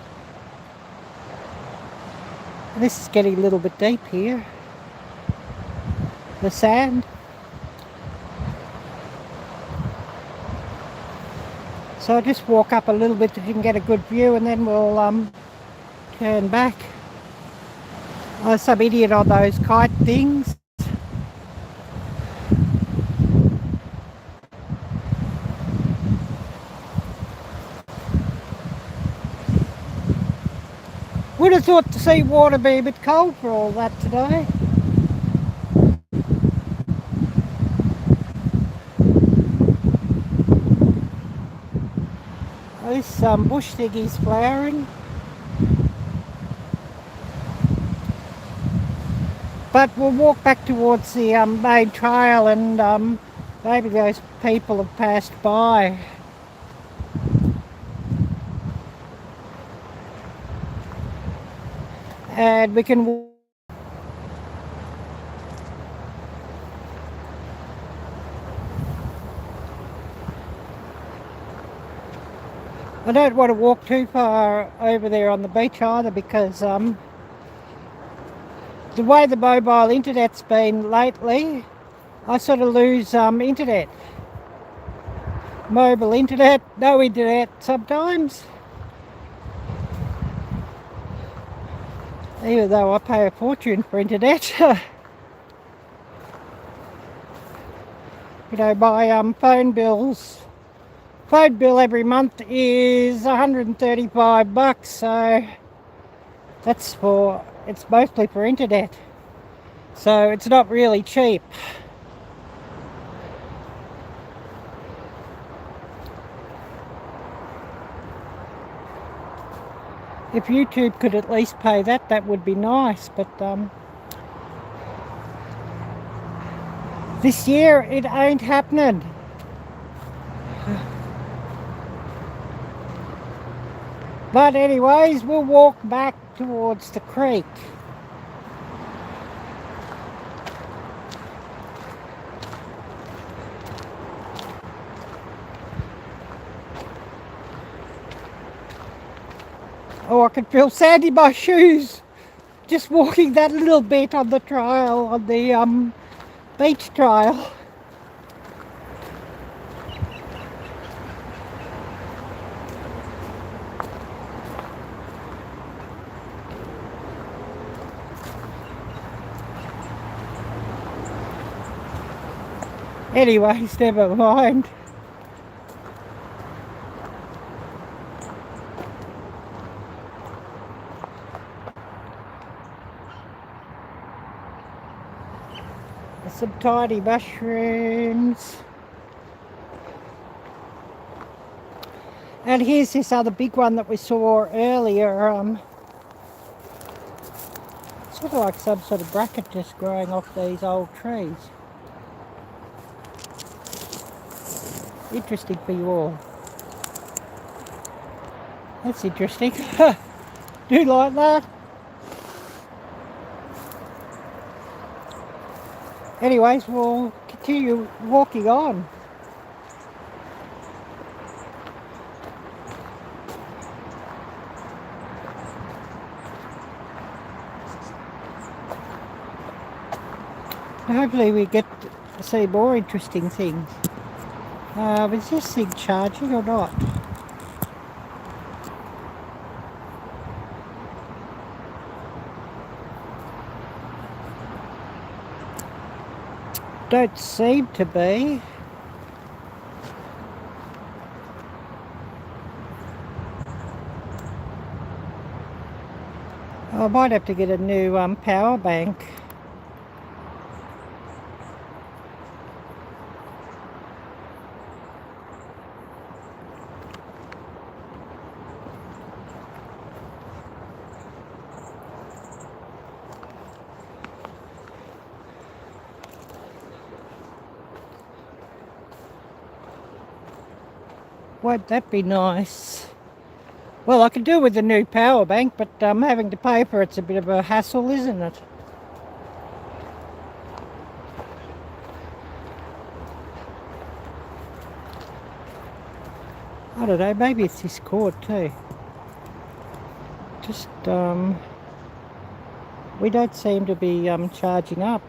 This is getting a little bit deep here. The sand. So I'll just walk up a little bit so you can get a good view, and then we'll turn back. I was some idiot on those kite things. Would have thought the sea water be a bit cold for all that today. This bush thingy's flowering. But we'll walk back towards the main trail, and maybe those people have passed by. And we can... I don't want to walk too far over there on the beach either, because the way the mobile internet's been lately, I sort of lose internet. Mobile internet, no internet sometimes. Even though I pay a fortune for internet. You know, my phone bill every month is $135, so that's it's mostly for internet. So it's not really cheap. If YouTube could at least pay that, that would be nice, but this year it ain't happening. But anyways, we'll walk back towards the creek. Oh, I can feel sand in my shoes just walking that little bit on the trail, on the beach trail. Anyways, never mind. Some tiny mushrooms. And here's this other big one that we saw earlier. Sort of like some sort of bracket just growing off these old trees. Interesting for you all. That's interesting. Do you like that? Anyways, we'll continue walking on. Hopefully we get to see more interesting things. Is this thing charging or not? Don't seem to be. I might have to get a new power bank. Won't that be nice? Well, I could do with a new power bank, but having to pay for it's a bit of a hassle, isn't it? I don't know, maybe it's this cord too. Just, We don't seem to be charging up.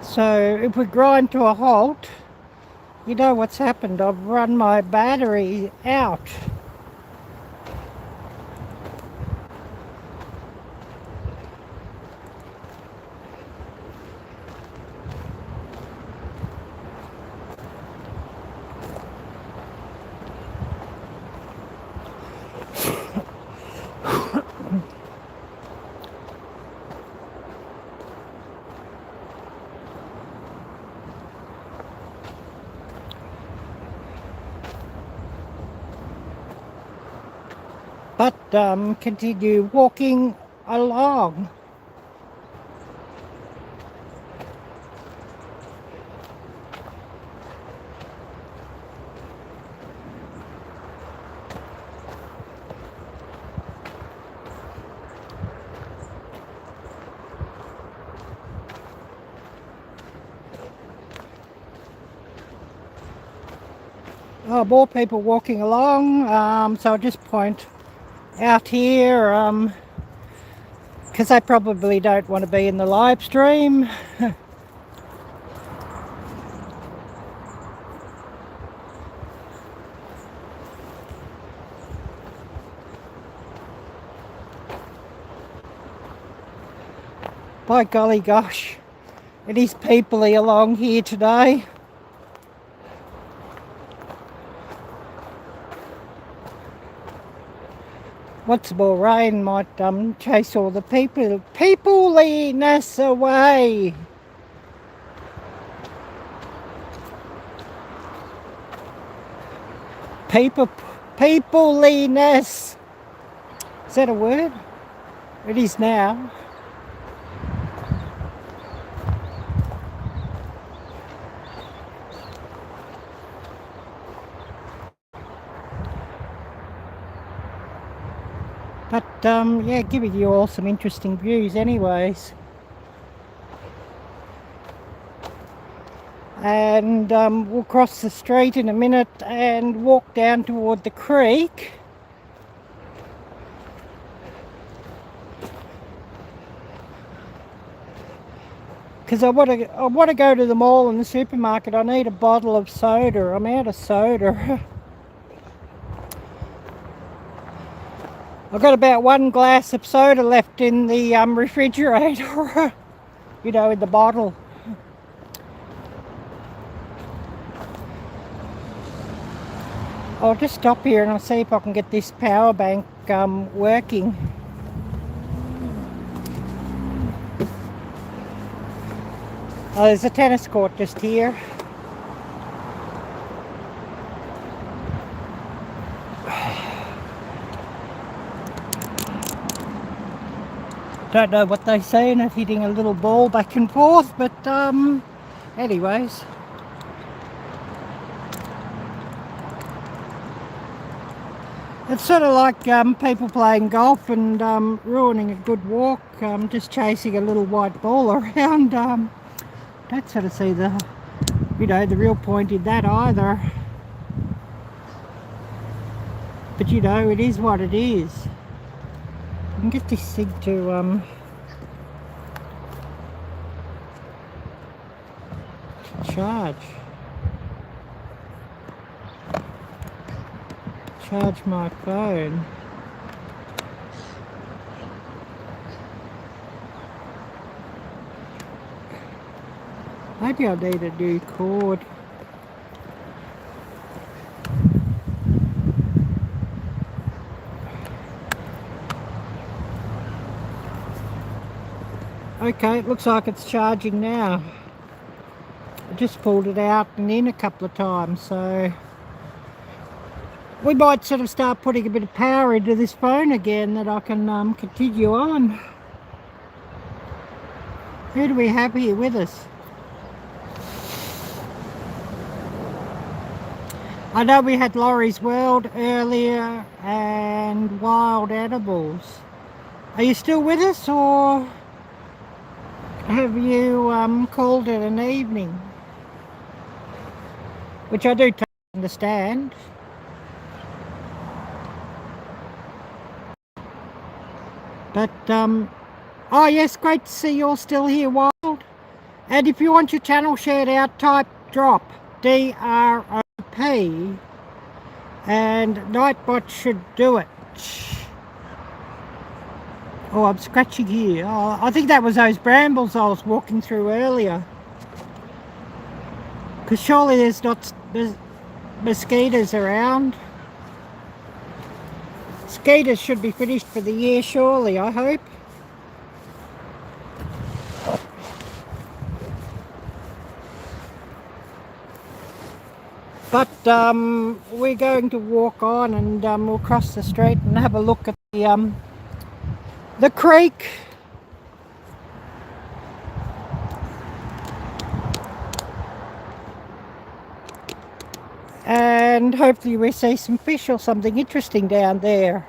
So if we grind to a halt, you know what's happened. I've run my battery out. But continue walking along. Oh, more people walking along, so I'll just point out here, because they probably don't want to be in the live stream. By golly gosh, it is peoply along here today. What's more, rain might chase all the peopliness away. Peopliness. Is that a word? It is now. But yeah, giving you all some interesting views anyways. And we'll cross the street in a minute and walk down toward the creek. Because I want to go to the mall and the supermarket. I need a bottle of soda. I'm out of soda. I've got about 1 glass of soda left in the refrigerator, you know, in the bottle. I'll just stop here and I'll see if I can get this power bank working. Oh, there's a tennis court just here. Don't know what they're saying of hitting a little ball back and forth, but anyways. It's sort of like people playing golf and ruining a good walk, just chasing a little white ball around. Don't sort of see the, you know, the real point in that either. But you know, it is what it is. I can get this thing to charge my phone. Maybe I need a new cord. Okay, it looks like it's charging now. I just pulled it out and in a couple of times, so we might sort of start putting a bit of power into this phone again that I can continue on. Who do we have here with us? I know we had Laurie's World earlier and Wild Animals. Are you still with us, or have you called it an evening? Which I do understand. But, oh yes, great to see you're still here, Wild. And if you want your channel shared out, type drop, D-R-O-P, and Nightbot should do it. Oh, I'm scratching here. Oh, I think that was those brambles I was walking through earlier. Because surely there's not mosquitoes around. Mosquitoes should be finished for the year, surely, I hope. But we're going to walk on, and we'll cross the street and have a look at the creek. And hopefully we see some fish or something interesting down there.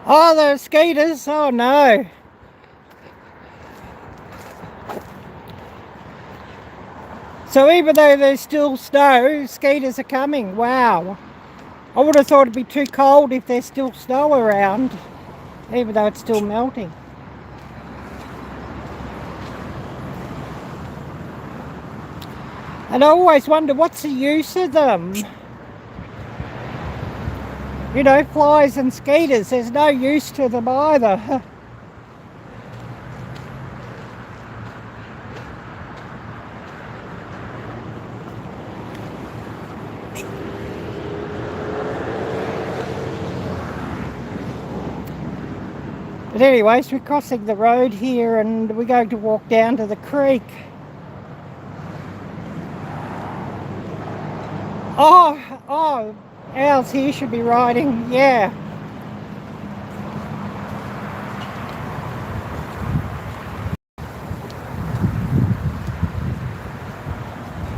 Oh, the mosquitoes, oh no. So even though there's still snow, mosquitoes are coming, wow. I would have thought it'd be too cold if there's still snow around, even though it's still melting. And I always wonder, what's the use of them? You know, flies and mosquitoes, there's no use to them either. But anyways, we're crossing the road here and we're going to walk down to the creek. Oh, owls here should be riding, yeah.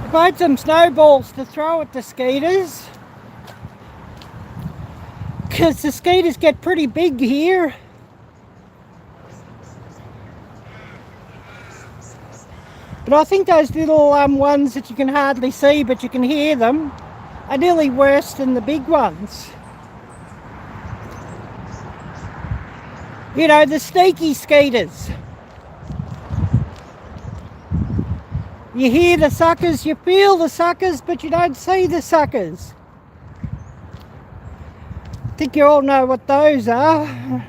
I bought some snowballs to throw at the skeeters, because the skeeters get pretty big here. But I think those little ones that you can hardly see but you can hear them are nearly worse than the big ones. You know, the sneaky skeeters. You hear the suckers, you feel the suckers, but you don't see the suckers. I think you all know what those are.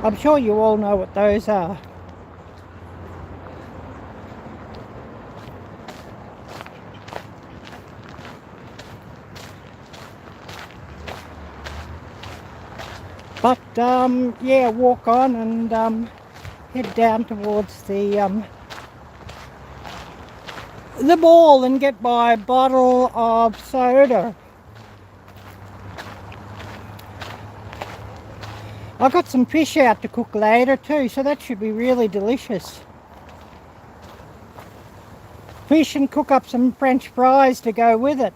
I'm sure you all know what those are. But yeah, walk on and head down towards the mall and get my bottle of soda. I got some fish out to cook later too, so that should be really delicious. Fish and cook up some French fries to go with it.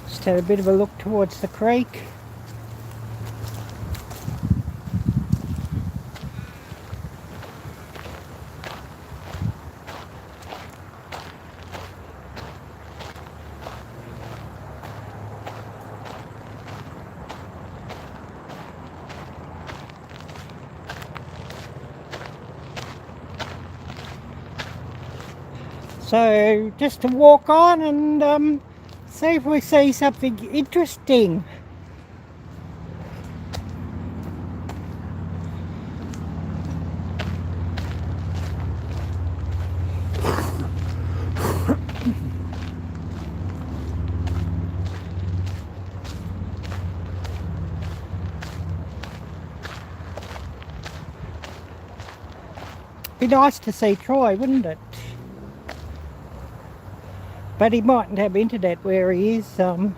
Just had a bit of a look towards the creek. So just to walk on and see if we see something interesting. Be nice to see Troy, wouldn't it? But he mightn't have internet where he is. I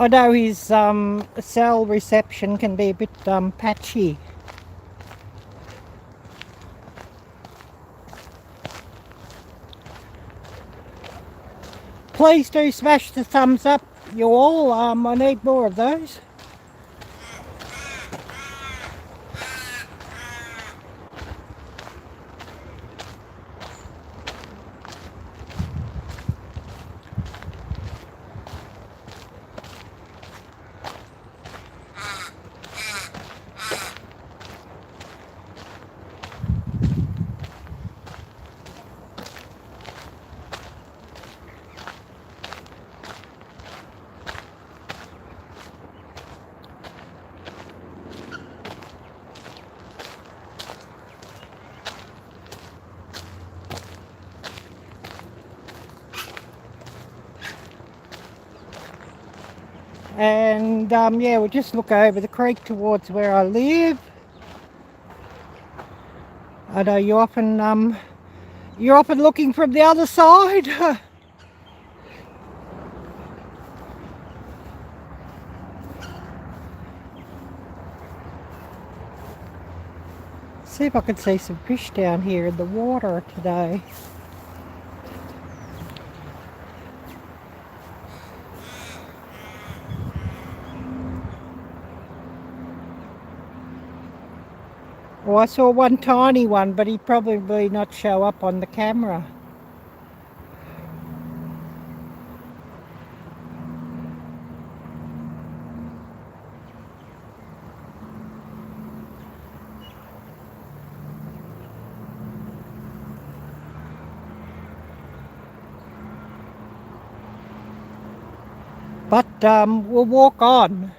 know his cell reception can be a bit patchy. Please do smash the thumbs up, you all. I need more of those. And yeah, we'll just look over the creek towards where I live. I know you're often looking from the other side. See if I can see some fish down here in the water today. Oh, I saw one tiny one, but he'd probably not show up on the camera. But we'll walk on.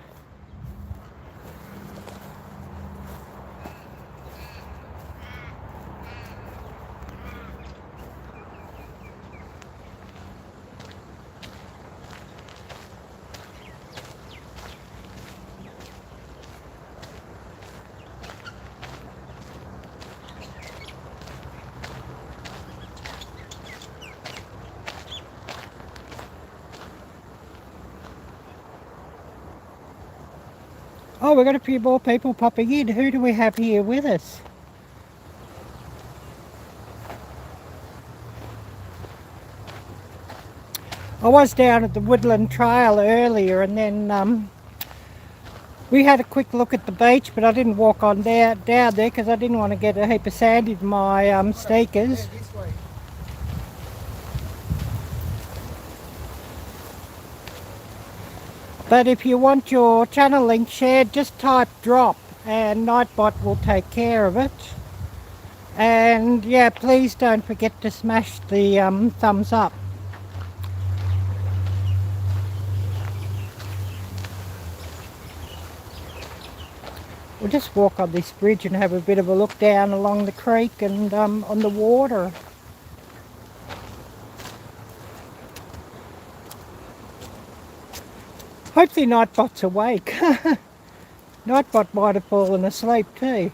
Oh, we've got a few more people popping in. Who do we have here with us? I was down at the Woodland Trail earlier, and then we had a quick look at the beach, but I didn't walk on down there because I didn't want to get a heap of sand in my sneakers. But if you want your channel link shared, just type drop and Nightbot will take care of it. And yeah, please don't forget to smash the thumbs up. We'll just walk on this bridge and have a bit of a look down along the creek and on the water. Hopefully Nightbot's awake. Nightbot might have fallen asleep too.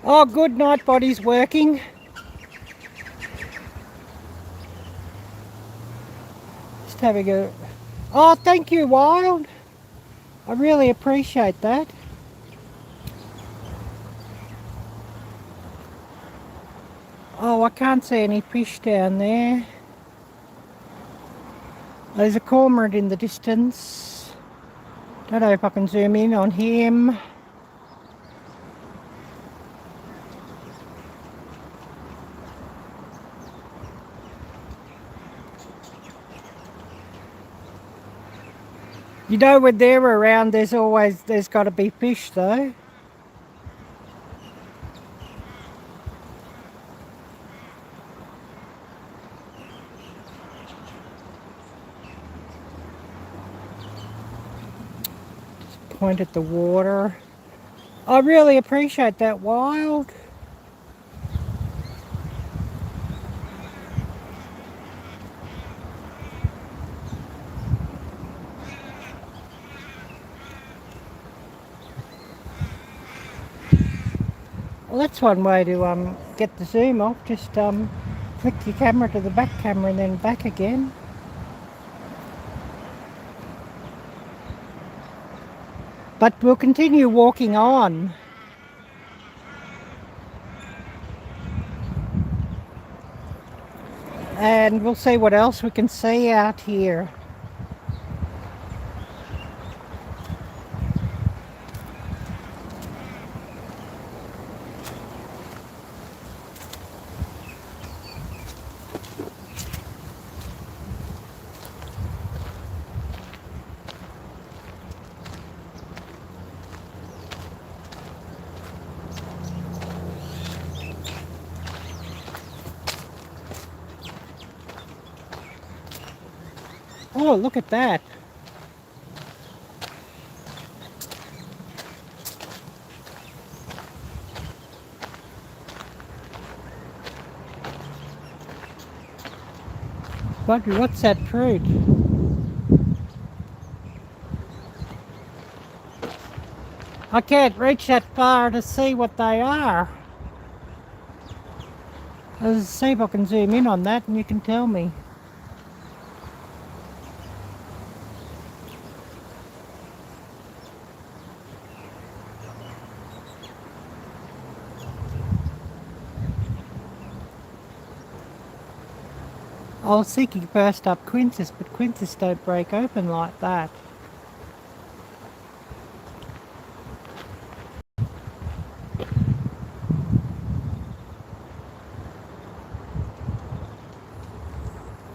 Oh, good, Nightbot is working. Just having a... Oh, thank you, Wild. I really appreciate that. Oh, I can't see any fish down there. There's a cormorant in the distance. Don't know if I can zoom in on him. You know, when they're around, there's got to be fish though. Point at the water. I really appreciate that, Wild. that's one way to get the zoom off. Just flick your camera to the back camera and then back again. But we'll continue walking on. And we'll see what else we can see out here. Oh, look at that. What's that fruit? I can't reach that far to see what they are. Let's see if I can zoom in on that and you can tell me. I was thinking first up quinces, but quinces don't break open like that.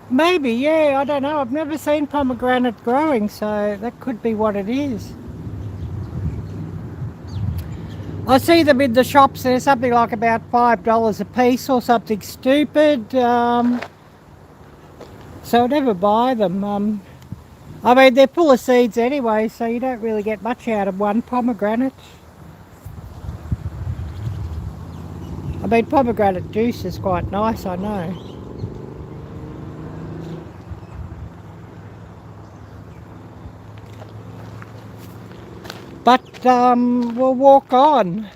Maybe, yeah, I don't know. I've never seen pomegranate growing, so that could be what it is. I see them in the shops. They're something like about $5 a piece or something stupid. So I never buy them. I mean, they're full of seeds anyway, so you don't really get much out of one pomegranate. I mean, pomegranate juice is quite nice, I know. But we'll walk on.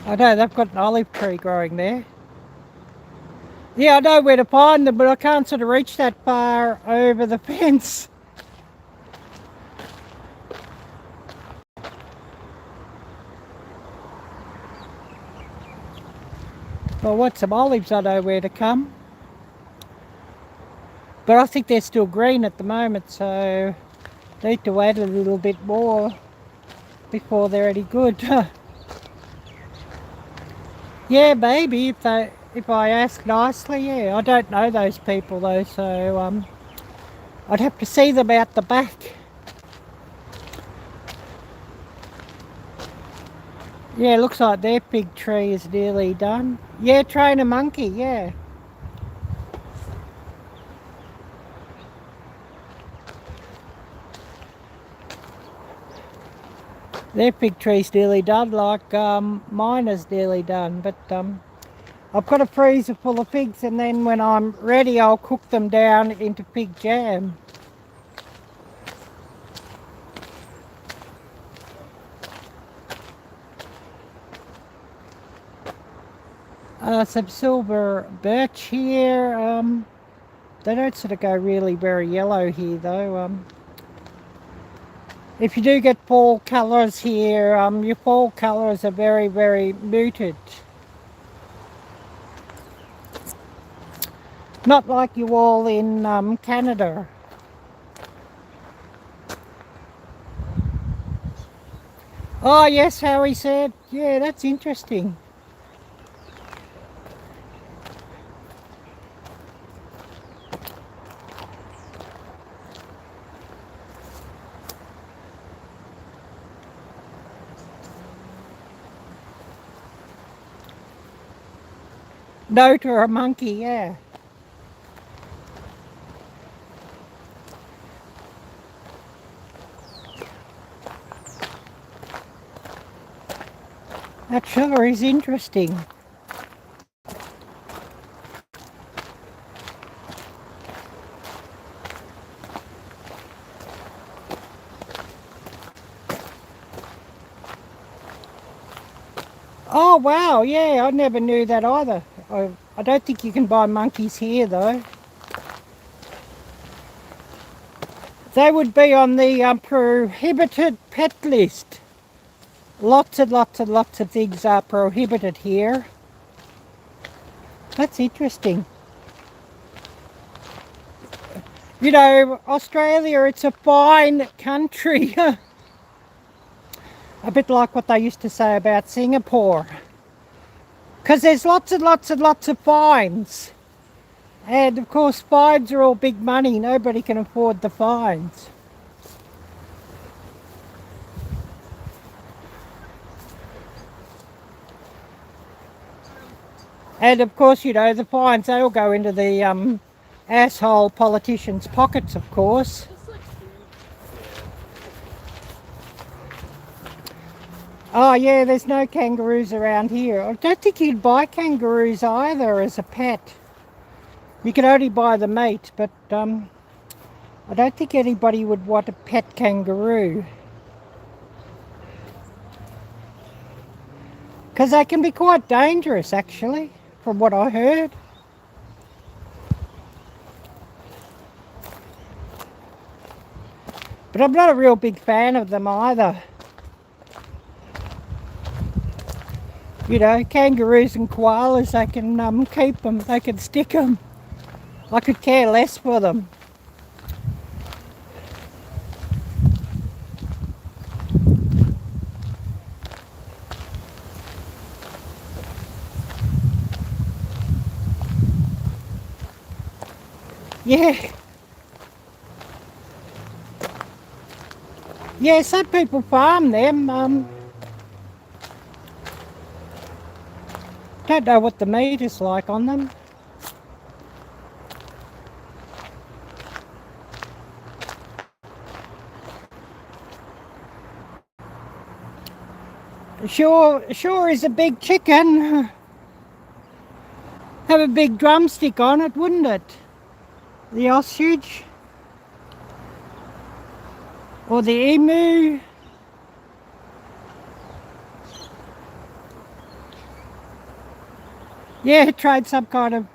I know they've got an olive tree growing there. Yeah, I know where to find them, but I can't sort of reach that far over the fence. Well, what some olives, I know where to come. But I think they're still green at the moment, so need to wait a little bit more before they're any good. Yeah, maybe if I ask nicely, yeah. I don't know those people though, so I'd have to see them out the back. Yeah, looks like their big tree is nearly done. Yeah, train a monkey, yeah. Their fig tree's nearly done, like mine is nearly done, but I've got a freezer full of figs, and then when I'm ready I'll cook them down into fig jam. Some silver birch here. They don't sort of go really very yellow here though. If you do get fall colours here, your fall colours are very, very muted. Not like you all in Canada. Oh yes, Harry said. Yeah, that's interesting. No to a monkey, yeah. That sure is interesting. Oh wow, yeah, I never knew that either. I don't think you can buy monkeys here though. They would be on the prohibited pet list. Lots and lots and lots of things are prohibited here. That's interesting. You know, Australia, it's a fine country. A bit like what they used to say about Singapore. Because there's lots and lots and lots of fines. And of course, fines are all big money. Nobody can afford the fines. And of course, you know, the fines, they all go into the asshole politicians' pockets, of course. Oh yeah, there's no kangaroos around here. I don't think you'd buy kangaroos either as a pet. You can only buy the meat, but I don't think anybody would want a pet kangaroo. Because they can be quite dangerous, actually, from what I heard. But I'm not a real big fan of them either. You know, kangaroos and koalas, they can keep them, they can stick them. I could care less for them. Yeah. Yeah, some people farm them. Don't know what the meat is like on them. Sure is a big chicken. Have a big drumstick on it, wouldn't it? The ostrich. Or the emu. Yeah, tried some kind of...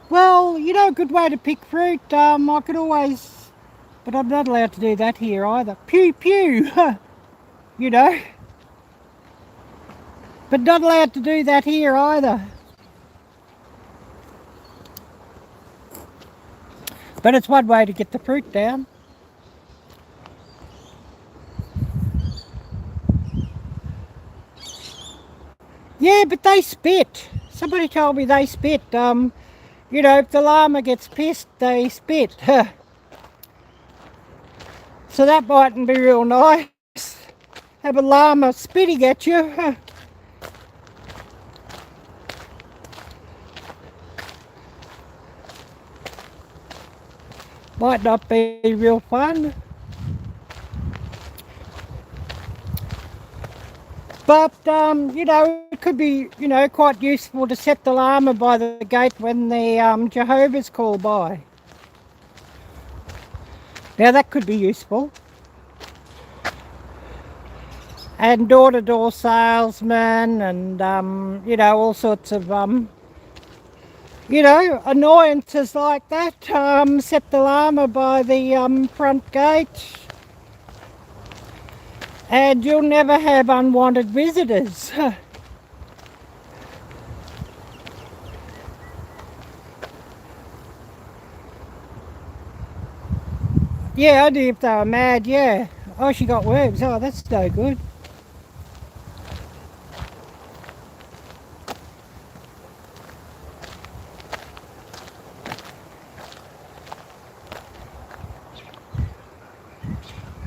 Well, you know, a good way to pick fruit. I could always... But I'm not allowed to do that here either. Pew, pew. You know. But not allowed to do that here either. But it's one way to get the fruit down. Yeah, but they spit. Somebody told me they spit. You know, if the llama gets pissed, they spit. So that mightn't be real nice. Have a llama spitting at you. Might not be real fun. But, you know, it could be, you know, quite useful to set the llama by the gate when the Jehovah's call by. Now that could be useful. And door-to-door salesmen and, you know, all sorts of, you know, annoyances like that. Set the llama by the front gate. And you'll never have unwanted visitors. Yeah, I do if they were mad, yeah. Oh, she got worms. Oh, that's no good.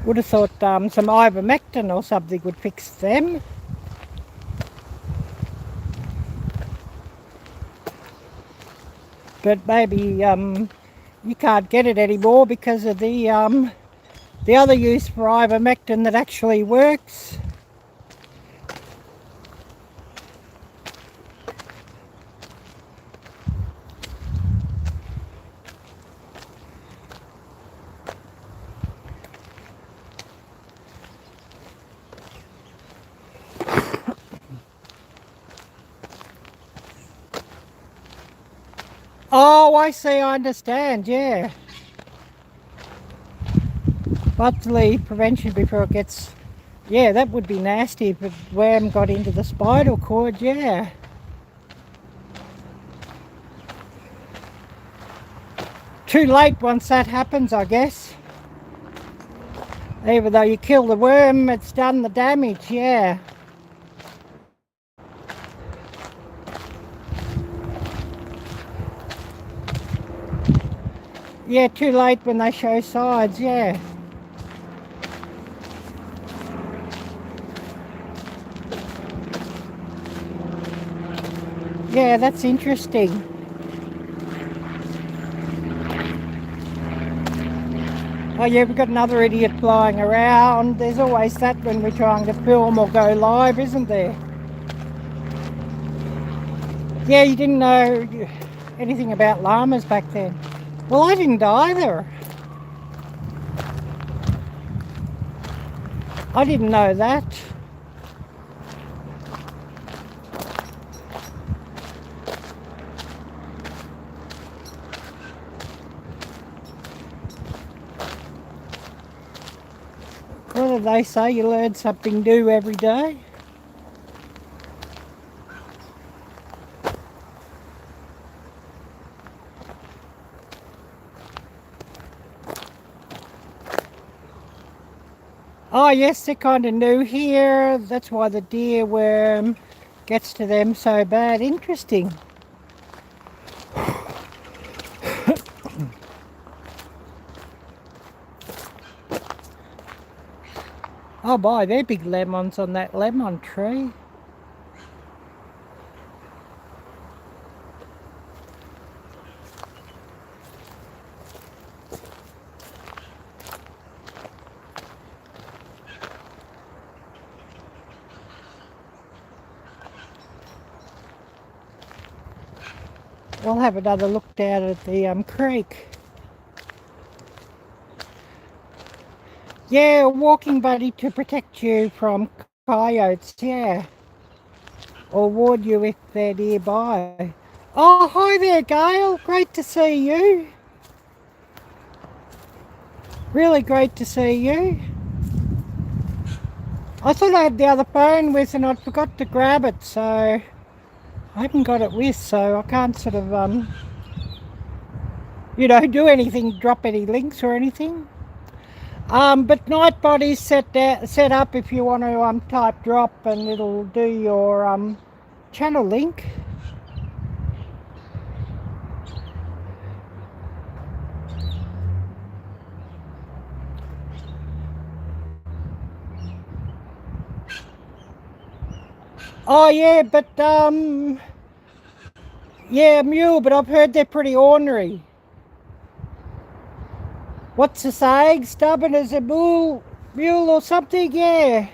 Would have thought some ivermectin or something would fix them. But maybe you can't get it anymore because of the other use for ivermectin that actually works. Oh, I see, I understand, yeah. Botany prevention before it gets... Yeah, that would be nasty if the worm got into the spinal cord, yeah. Too late once that happens, I guess. Even though you kill the worm, it's done the damage, yeah. Yeah, too late when they show sides, yeah. Yeah, that's interesting. Oh yeah, we've got another idiot flying around. There's always that when we're trying to film or go live, isn't there? Yeah, you didn't know anything about llamas back then. Well, I didn't either. I didn't know that. What do they say? You learn something new every day. Oh yes, they're kind of new here. That's why the deer worm gets to them so bad. Interesting. Oh boy, they're big lemons on that lemon tree. We'll have another look down at the creek. Yeah, a walking buddy to protect you from coyotes, yeah. Or warn you if they're nearby. Oh, hi there, Gail. Great to see you. Really great to see you. I thought I had the other phone with and I forgot to grab it, so I haven't got it with, so I can't sort of, you know, do anything, drop any links or anything. But Nightbody's set up if you want to type drop and it'll do your channel link. Oh yeah, but yeah, mule, but I've heard they're pretty ornery. What's the saying? Stubborn as a mule or something, yeah.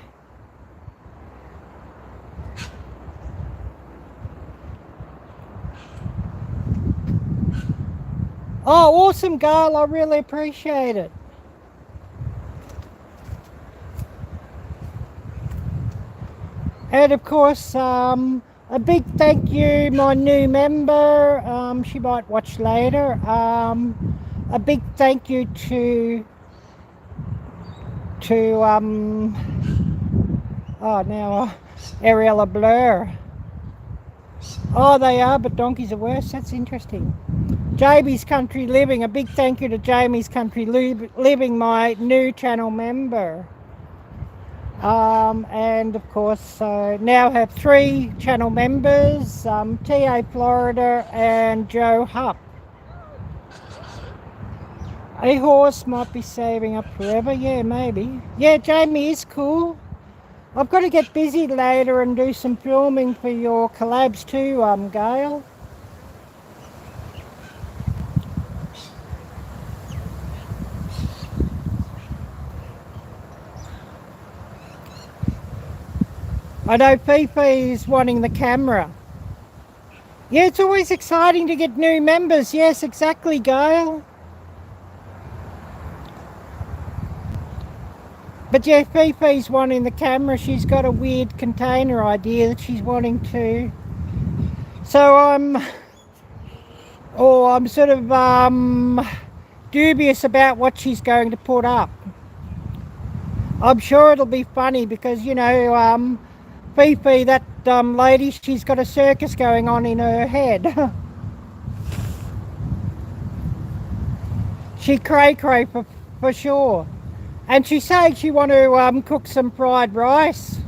Oh, awesome, Gail. I really appreciate it. And of course, a big thank you, my new member. She might watch later. A big thank you to oh now Arielle Blur. Oh, they are, but donkeys are worse. That's interesting. Jamie's Country Living. A big thank you to Jamie's Country Living, my new channel member. And of course, now have 3 channel members, TA Florida and Joe Hupp. A horse might be saving up forever, yeah, maybe. Yeah, Jamie is cool. I've got to get busy later and do some filming for your collabs too, Gail. I know Fifi's wanting the camera. Yeah, it's always exciting to get new members. Yes, exactly, Gail. But yeah, Fifi's wanting the camera. She's got a weird container idea that she's wanting to. So or I'm sort of dubious about what she's going to put up. I'm sure it'll be funny because, you know, Fifi, that lady, she's got a circus going on in her head. She cray-cray for sure. And she's saying she want to cook some fried rice.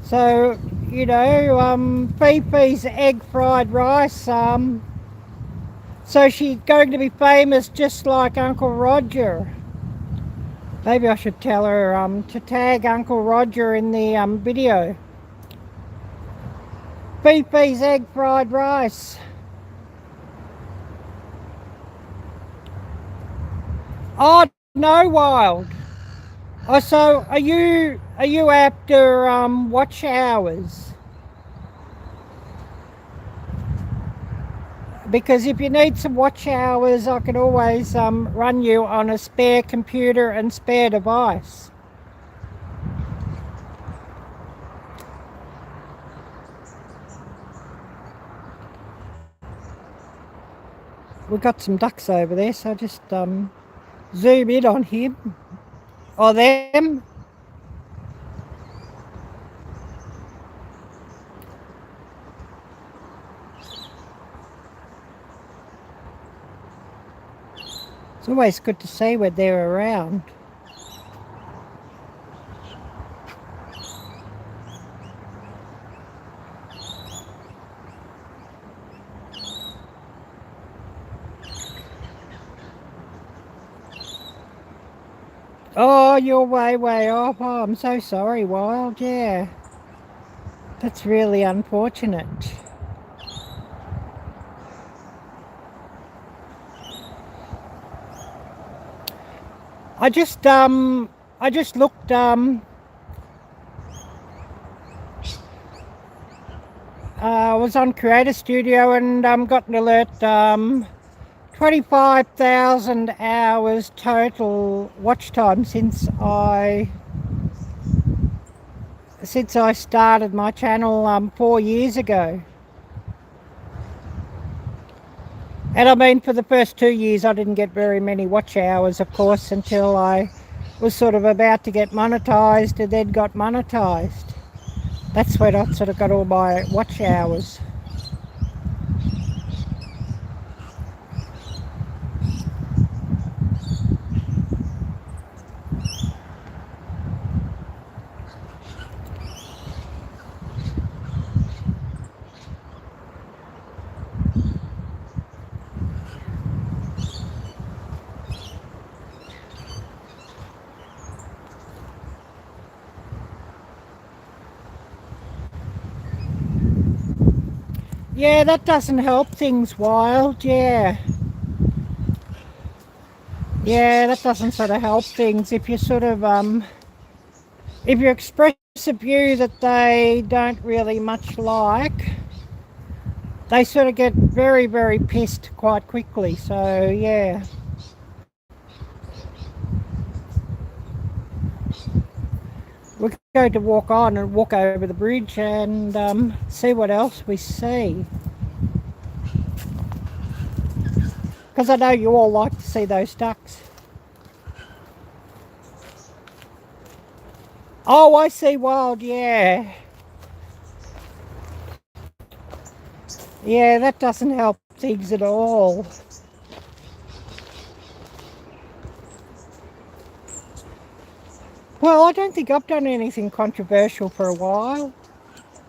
So, you know, Fifi's egg fried rice. So she's going to be famous just like Uncle Roger. Maybe I should tell her to tag Uncle Roger in the video. Fifi's egg fried rice. Oh no, Wild. Oh, so are you after watch hours? Because if you need some watch hours, I can always run you on a spare computer and spare device. We've got some ducks over there, so just zoom in on him or them. It's always good to see when they're around. Oh, you're way off. Oh, I'm so sorry, Wild. Yeah, that's really unfortunate. I just looked I was on Creator Studio and got an alert 25,000 hours total watch time since I started my channel 4 years ago. And I mean, for the first 2 years I didn't get very many watch hours, of course, until I was sort of about to get monetized and then got monetized. That's when I sort of got all my watch hours. Yeah, that doesn't help things, Wild. Yeah, that doesn't sort of help things if you sort of if you express a view that they don't really much like, they sort of get very pissed quite quickly. So yeah. We're going to walk on and walk over the bridge and see what else we see. Because I know you all like to see those ducks. Oh, I see, Wild, yeah. Yeah, that doesn't help things at all. Well, I don't think I've done anything controversial for a while.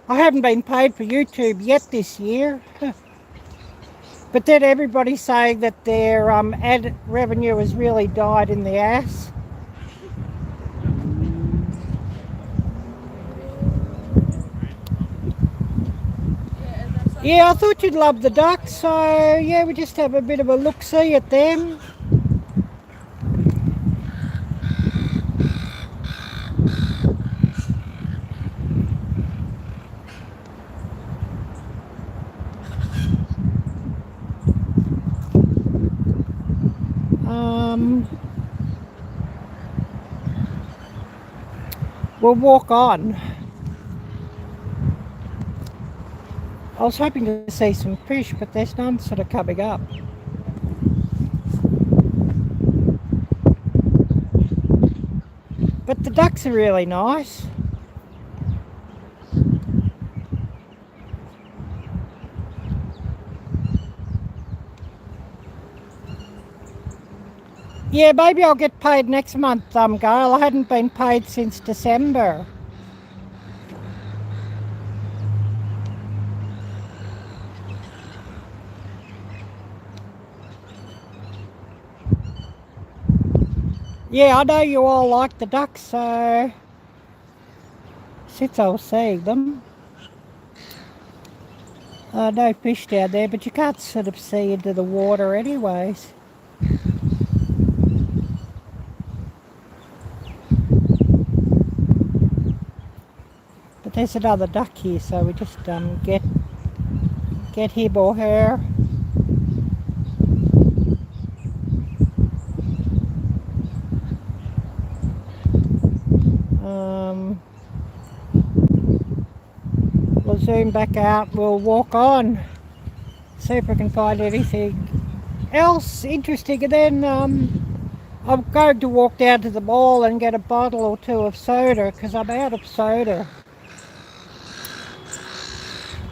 I haven't been paid for YouTube yet this year. But then everybody's saying that their ad revenue has really died in the ass. Yeah, I thought you'd love the ducks, so yeah, we just have a bit of a look-see at them. We'll walk on. was hoping to see some fish, but there's none sort of coming up. But the ducks are really nice. Yeah, maybe I'll get paid next month, Gail. I hadn't been paid since December. Yeah, I know you all like the ducks, so since I was seeing them. No fish down there, but you can't sort of see into the water anyways. But there's another duck here, so we just get him or her. We'll zoom back out, we'll walk on, see if we can find anything else interesting, and then I'm going to walk down to the mall and get a bottle or two of soda because I'm out of soda.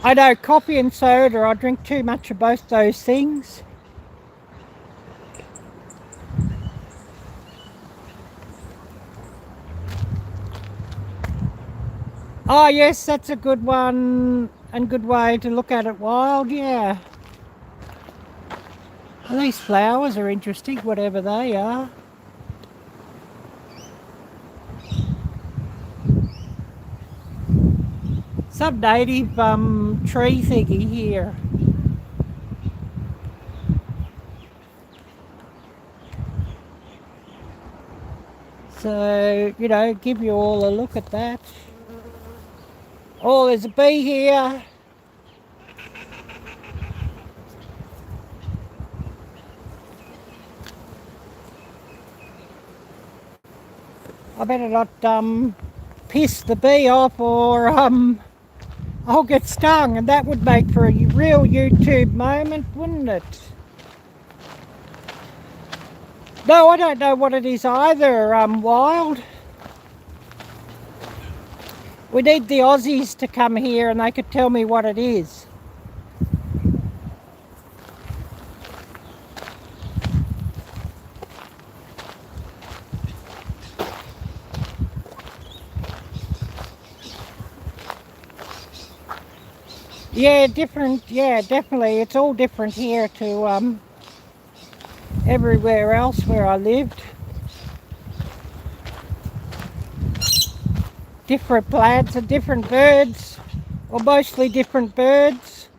I know, coffee and soda, I drink too much of both those things. Oh yes, that's a good one and good way to look at it wild, yeah. Well, these flowers are interesting, whatever they are. Some native tree thingy here. So, you know, give you all a look at that. Oh, there's a bee here. I better not piss the bee off or I'll get stung, and that would make for a real YouTube moment, wouldn't it? No, I don't know what it is either, Wild. We need the Aussies to come here and they could tell me what it is. Yeah, different, yeah, definitely. It's all different here to everywhere else where I lived. Different plants and different birds, or mostly different birds.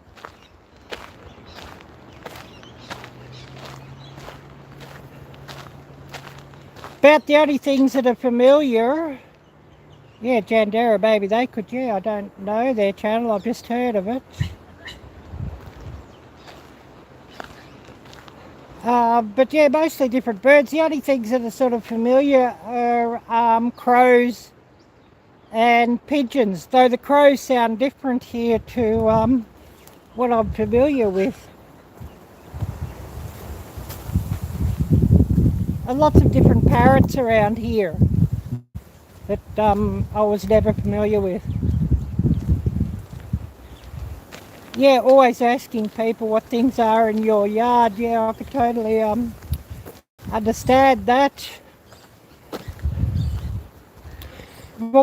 About the only things that are familiar. Yeah, Jandera, maybe they could, yeah, I don't know their channel, I've just heard of it. But yeah, mostly different birds. The only things that are sort of familiar are crows and pigeons, though the crows sound different here to what I'm familiar with. And lots of different parrots around here that I was never familiar with. Yeah, always asking people what things are in your yard. Yeah, I could totally understand that. If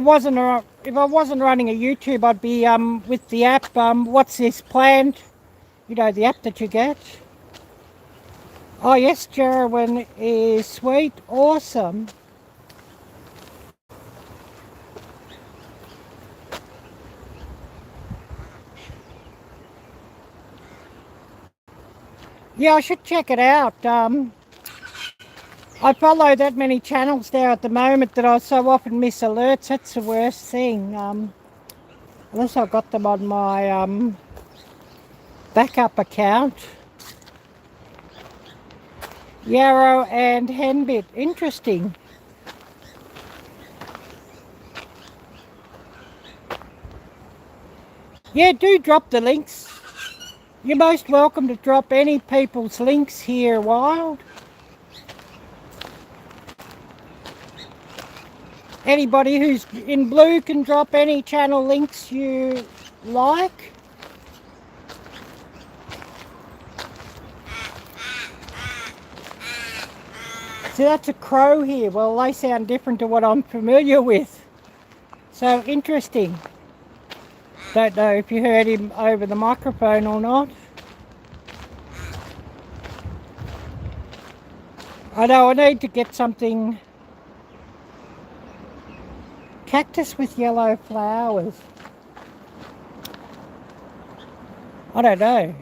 I wasn't running a YouTube, I'd be with the app. What's this plant? You know, the app that you get. Oh yes, Jarwin is sweet, awesome. Yeah, I should check it out. I follow that many channels now at the moment that I so often miss alerts. That's the worst thing. Unless I've got them on my backup account. Yarrow and Henbit. Interesting. Yeah, do drop the links You're most welcome to drop any people's links here, Wild. Anybody who's in blue can drop any channel links you like. See, that's a crow here. Well, they sound different to what I'm familiar with. So interesting. Don't know if you heard him over the microphone or not. I know I need to get something. Cactus with yellow flowers. I don't know.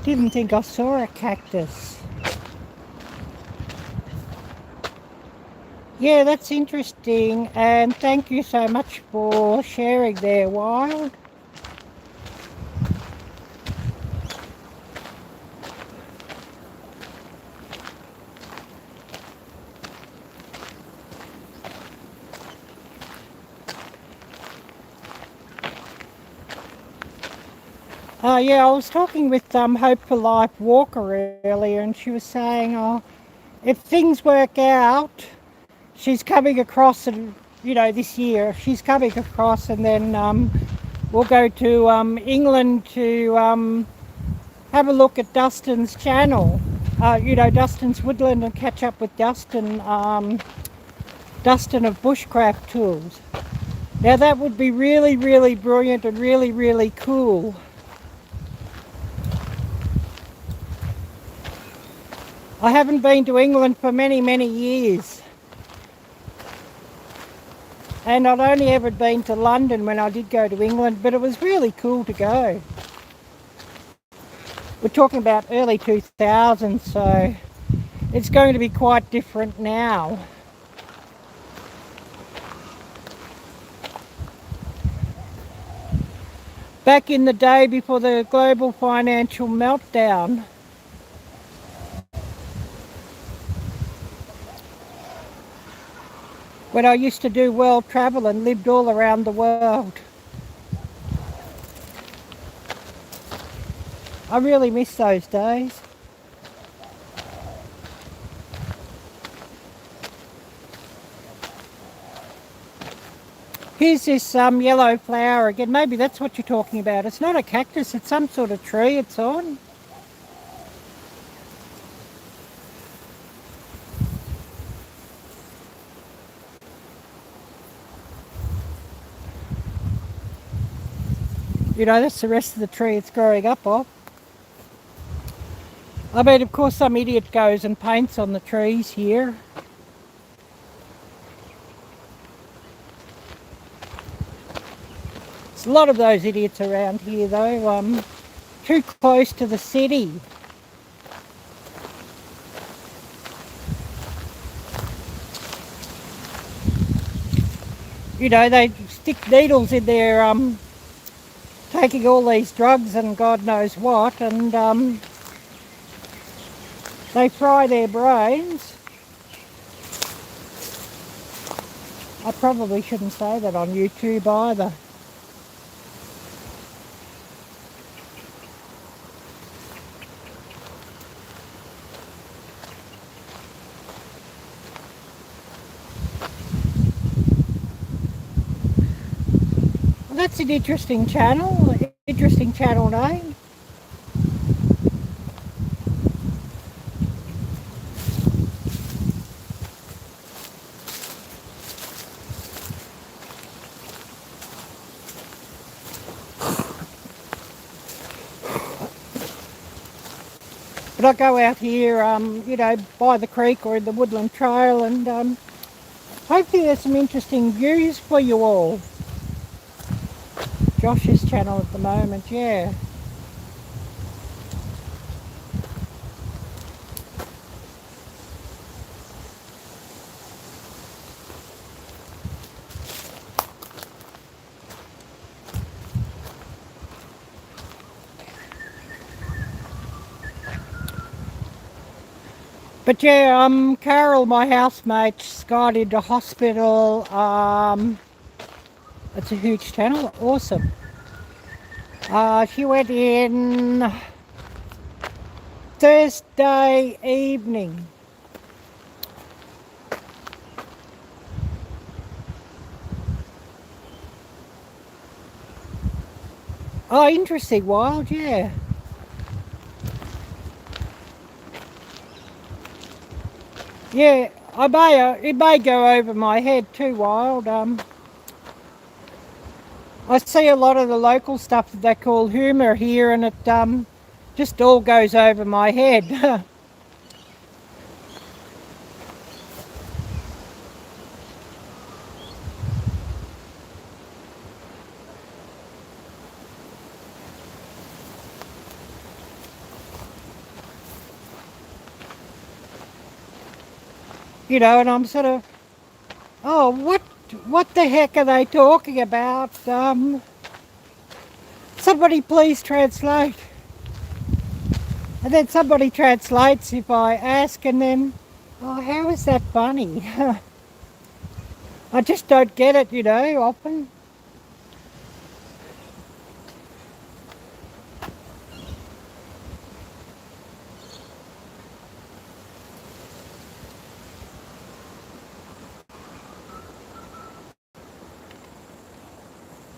Didn't think I saw a cactus. Yeah, that's interesting, and thank you so much for sharing there, Wild. Yeah, I was talking with Hope for Life Walker earlier, and she was saying, if things work out, she's coming across, and this year she's coming across, and then we'll go to England to have a look at Dustin's channel. Dustin's Woodland, and catch up with Dustin of Bushcraft Tools. Now that would be really, really brilliant and really, really cool. I haven't been to England for many, many years. And I'd only ever been to London when I did go to England, but it was really cool to go. We're talking about early 2000s, so it's going to be quite different now. Back in the day before the global financial meltdown, when I used to do world travel and lived all around the world. I really miss those days. Here's this yellow flower again. Maybe that's what you're talking about. It's not a cactus, it's some sort of tree it's on. That's the rest of the tree it's growing up off. I mean, of course, some idiot goes and paints on the trees here. There's a lot of those idiots around here, though. Too close to the city. They stick needles in their taking all these drugs and God knows what, and they fry their brains. I probably shouldn't say that on YouTube either. Well, that's an interesting channel name. But I go out here, by the creek or in the woodland trail, and hopefully there's some interesting views for you all. Josh's channel at the moment, yeah. But yeah, Carol, my housemate's got into hospital. It's a huge channel, awesome. She went in Thursday evening. Oh, interesting, wild, yeah. Yeah, it may go over my head too, wild. I see a lot of the local stuff that they call humour here, and it just all goes over my head. You know, and I'm sort of, oh, what the heck are they talking about? Somebody please translate. And then somebody translates if I ask, and then, oh, how is that funny? I just don't get it, you know, often.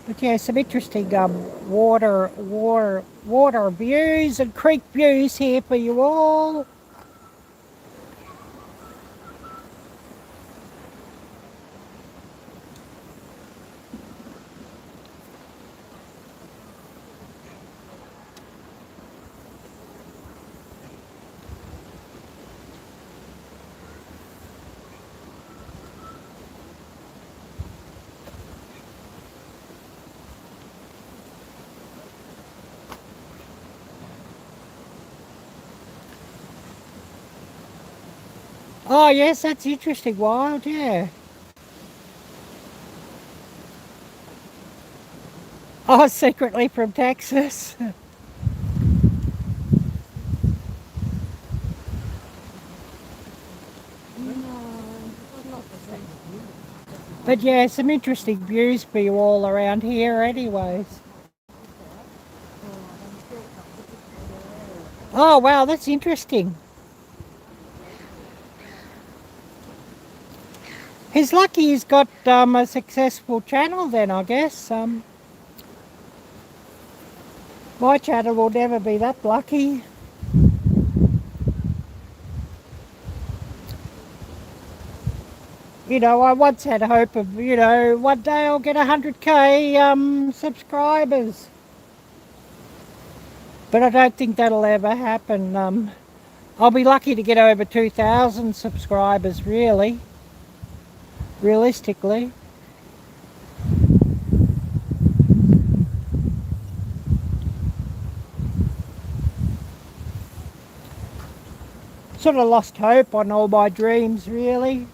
But yeah, some interesting water views and creek views here for you all. Oh yes, that's interesting, wild, yeah. Oh, secretly from Texas. But yeah, some interesting views for you all around here anyways. Oh wow, that's interesting. He's lucky he's got a successful channel then, I guess. My channel will never be that lucky. You know, I once had a hope of, you know, one day I'll get 100k subscribers. But I don't think that'll ever happen. I'll be lucky to get over 2,000 subscribers, really. Realistically. Sort of lost hope on all my dreams, really.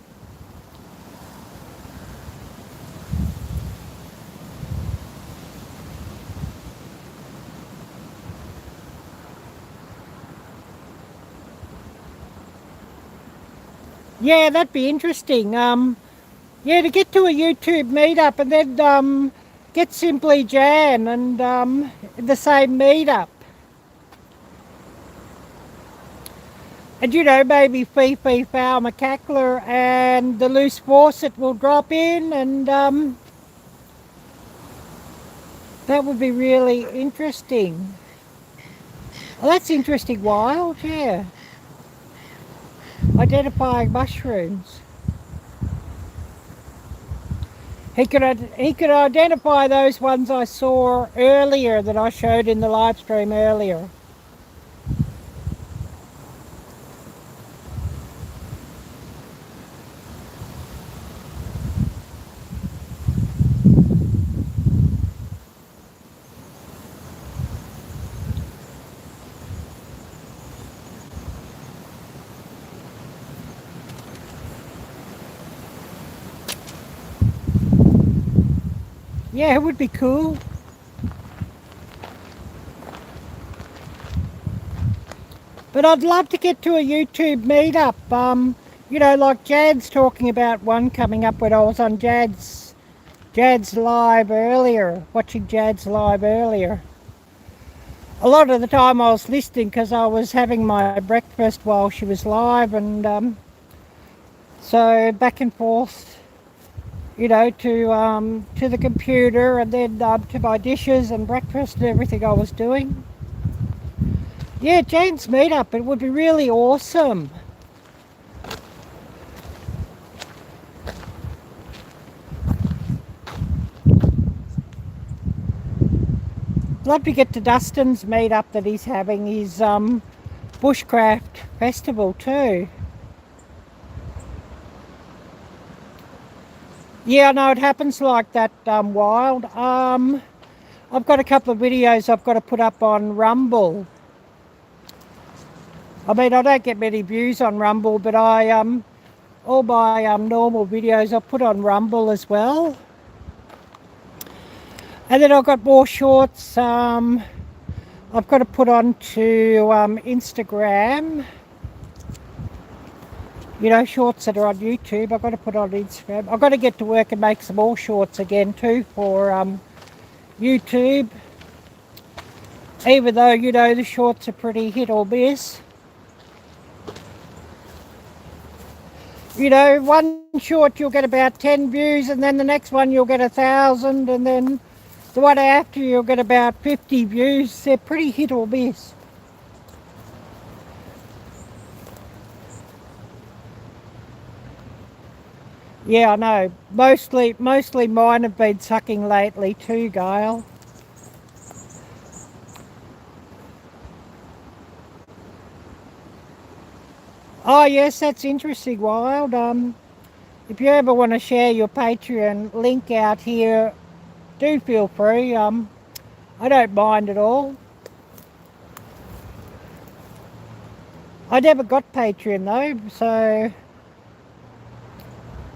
Yeah, that'd be interesting. Yeah, to get to a YouTube meetup and then get Simply Jan and the same meetup. And you know, maybe Fifi Foul McCackler and the Loose Faucet will drop in, and that would be really interesting. Well, that's interesting, wild, yeah. Identifying mushrooms. He could identify those ones I saw earlier that I showed in the live stream earlier. Yeah, it would be cool. But I'd love to get to a YouTube meetup. You know, like Jad's talking about one coming up when I was on Jad's live earlier, watching Jad's live earlier. a lot of the time I was listening because I was having my breakfast while she was live, and so back and forth, you know, to the computer, and then to my dishes and breakfast and everything I was doing. Yeah, Jane's meetup, it would be really awesome. Love to get to Dustin's meetup that he's having, his bushcraft festival too. Yeah, I know it happens like that, Wild. I've got a couple of videos I've got to put up on Rumble. I mean, I don't get many views on Rumble, but all my normal videos I put on Rumble as well. And then I've got more shorts I've got to put onto Instagram. You know, shorts that are on YouTube, I've got to put on Instagram. I've got to get to work and make some more shorts again too for YouTube. Even though, you know, the shorts are pretty hit or miss. You know, one short you'll get about 10 views, and then the next one you'll get 1,000, and then the one after you'll get about 50 views. They're pretty hit or miss. Yeah, I know. Mostly mine have been sucking lately too, Gail. Oh yes, that's interesting, Wild. If you ever want to share your Patreon link out here, do feel free. I don't mind at all. I never got Patreon though, so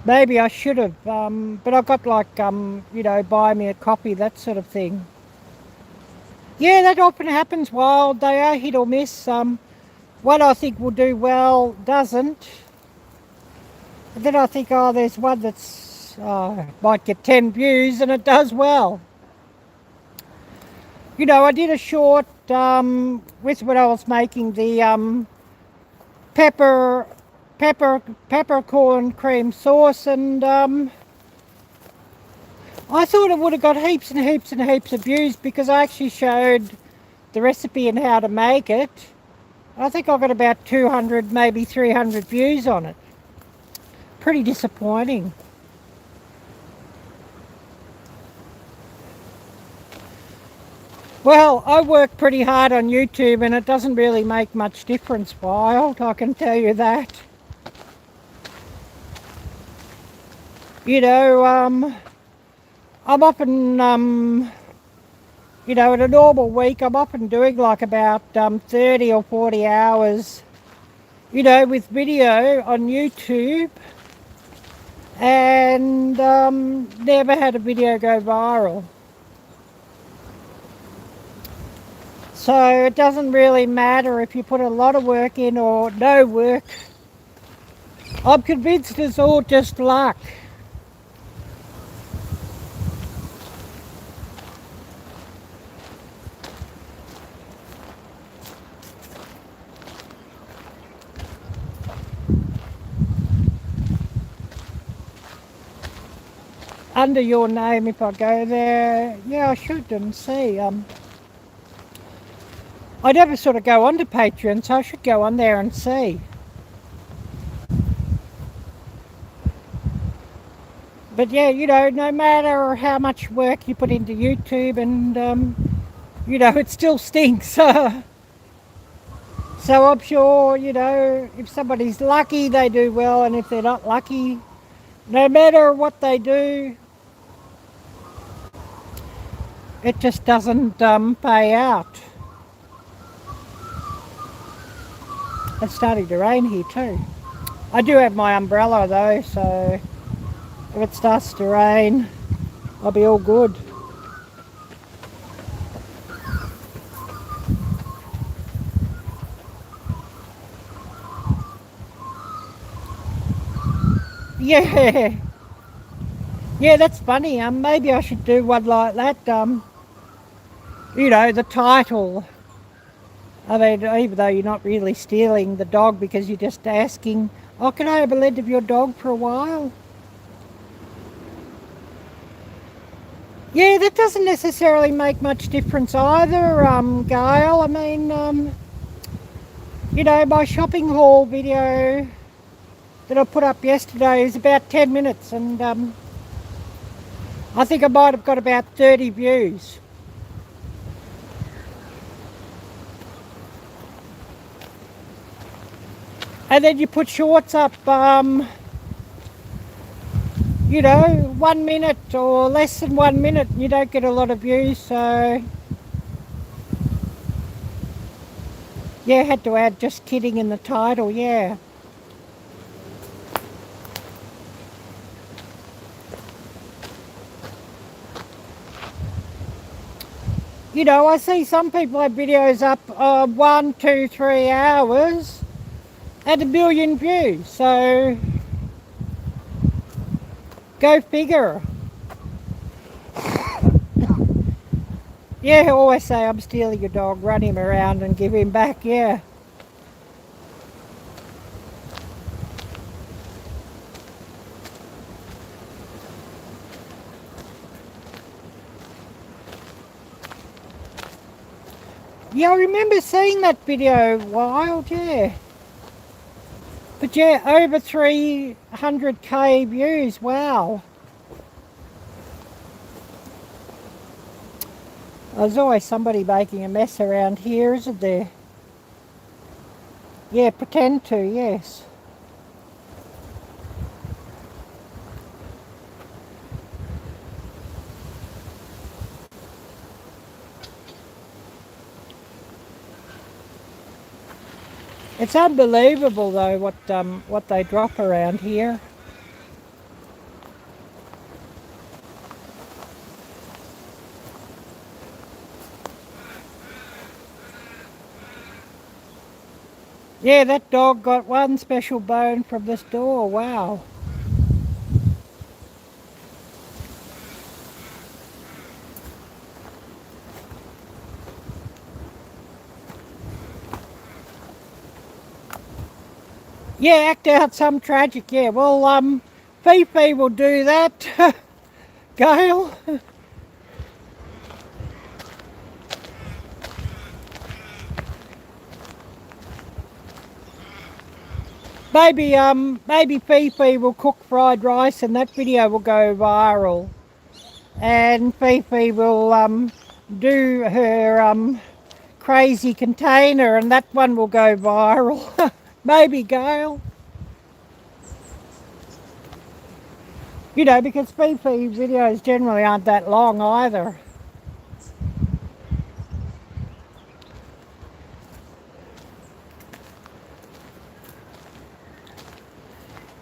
maybe I should have. But I got like, you know, buy me a coffee, that sort of thing. Yeah, that often happens, Wild. They are hit or miss. One I think will do well doesn't. And then I think, oh, there's one that's might get 10 views and it does well. You know, I did a short with when I was making the peppercorn cream sauce, and I thought it would have got heaps and heaps and heaps of views because I actually showed the recipe and how to make it. I think I got about 200, maybe 300 views on it. Pretty disappointing. Well, I work pretty hard on YouTube and it doesn't really make much difference, Wild, I can tell you that. You know, I'm often, you know, in a normal week, I'm often doing like about 30 or 40 hours, you know, with video on YouTube, and never had a video go viral. So it doesn't really matter if you put a lot of work in or no work. I'm convinced it's all just luck. Under your name, if I go there, yeah, I should and see. I never sort of go onto Patreon, so I should go on there and see. But yeah, you know, no matter how much work you put into YouTube, and you know, it still stinks. So I'm sure, you know, if somebody's lucky, they do well, and if they're not lucky, no matter what they do, it just doesn't pay out. It's starting to rain here too. I do have my umbrella though, so if it starts to rain, I'll be all good. Yeah. Yeah, that's funny. Maybe I should do one like that. You know, the title. I mean, even though you're not really stealing the dog because you're just asking, oh, can I have a lead of your dog for a while? Yeah, that doesn't necessarily make much difference either, Gail. I mean, you know, my shopping haul video that I put up yesterday is about 10 minutes, and I think I might have got about 30 views. And then you put shorts up, you know, 1 minute or less than 1 minute, and you don't get a lot of views, so yeah, had to add just kidding in the title, yeah. You know, I see some people have videos up 1, 2, 3 hours and 1 million views, so go figure. Yeah, I always say I'm stealing your dog, run him around and give him back, yeah. Yeah, I remember seeing that video wild, yeah. But yeah, over 300k views, wow. There's always somebody making a mess around here, isn't there? Yeah, pretend to, yes. It's unbelievable though what they drop around here. Yeah, that dog got one special bone from this door, wow. Yeah, act out some tragic, yeah. Well, V.I.P will do that, Gail. Maybe V.I.P will cook fried rice and that video will go viral. And V.I.P will do her crazy container and that one will go viral. Maybe, Gail. You know, because V.I.P videos generally aren't that long either.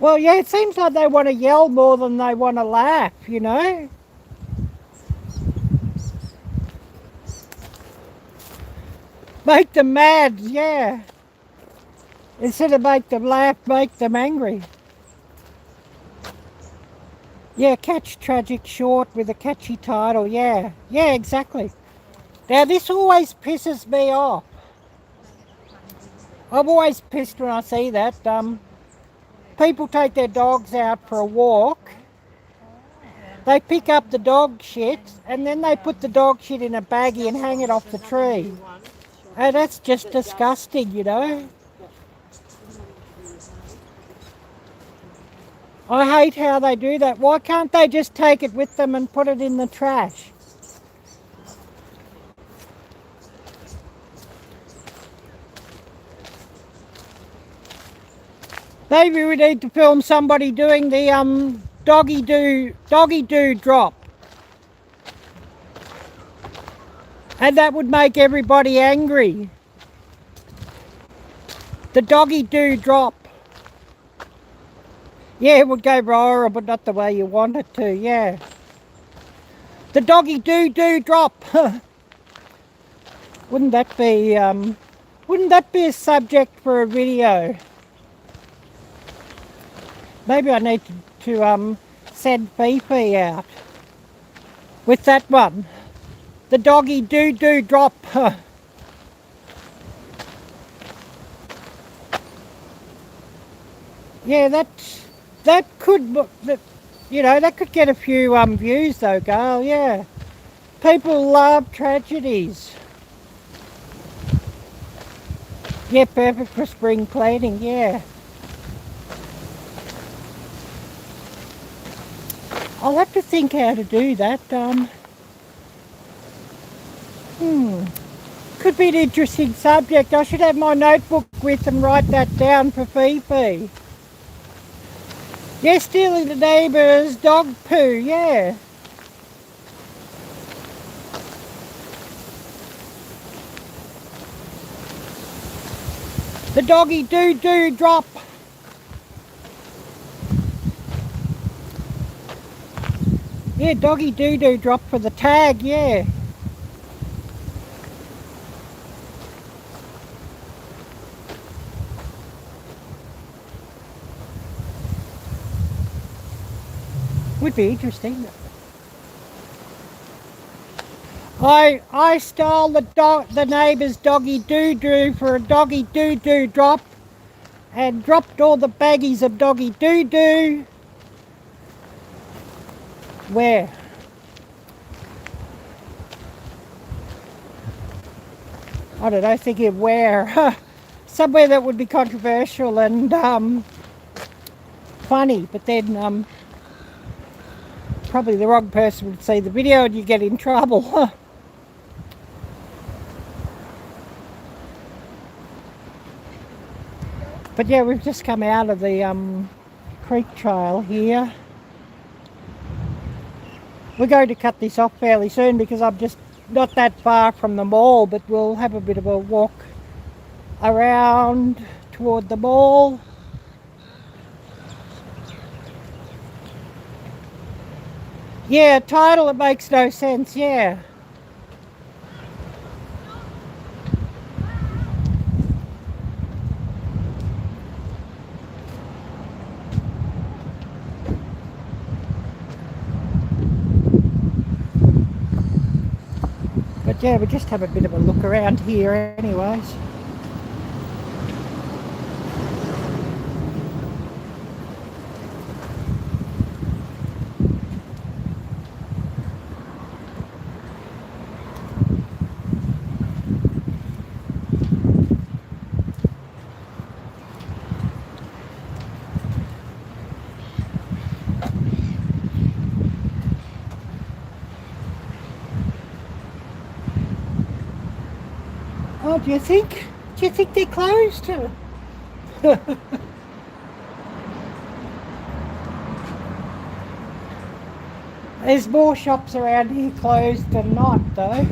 Well, yeah, it seems like they want to yell more than they want to laugh, you know? Make them mad, yeah. Instead of make them laugh, make them angry. Yeah, catch tragic short with a catchy title, yeah. Yeah, exactly. Now, this always pisses me off. I'm always pissed when I see that. People take their dogs out for a walk. They pick up the dog shit and then they put the dog shit in a baggie and hang it off the tree. And that's just disgusting, you know. I hate how they do that. Why can't they just take it with them and put it in the trash? Maybe we need to film somebody doing the doggy do drop. And that would make everybody angry. The doggy do drop. Yeah, it would go viral, but not the way you want it to, yeah. The doggy do drop. Wouldn't that be a subject for a video? Maybe I need to send V.I.P out with that one. The doggy do drop. Yeah, that could, you know, that could get a few views though, Gail. Yeah, people love tragedies. Yeah, perfect for spring cleaning. Yeah, I'll have to think how to do that. Could be an interesting subject. I should have my notebook with and write that down for Fifi. Yeah, stealing the neighbour's dog poo. Yeah. The doggy doo-doo drop. Yeah, doggy doo-doo drop for the tag, yeah. Would be interesting. I stole the neighbour's doggy doo-doo for a doggy doo-doo drop and dropped all the baggies of doggy doo-doo. Where? I don't know, thinking of where. Somewhere that would be controversial and funny, but then probably the wrong person would see the video and you get in trouble. But yeah, we've just come out of the creek trail here. We're going to cut this off fairly soon because I'm just not that far from the mall, but we'll have a bit of a walk around toward the mall. Yeah, title, it makes no sense, yeah. But yeah, we just have a bit of a look around here anyways. Oh, do you think they're closed? There's more shops around here closed than not though.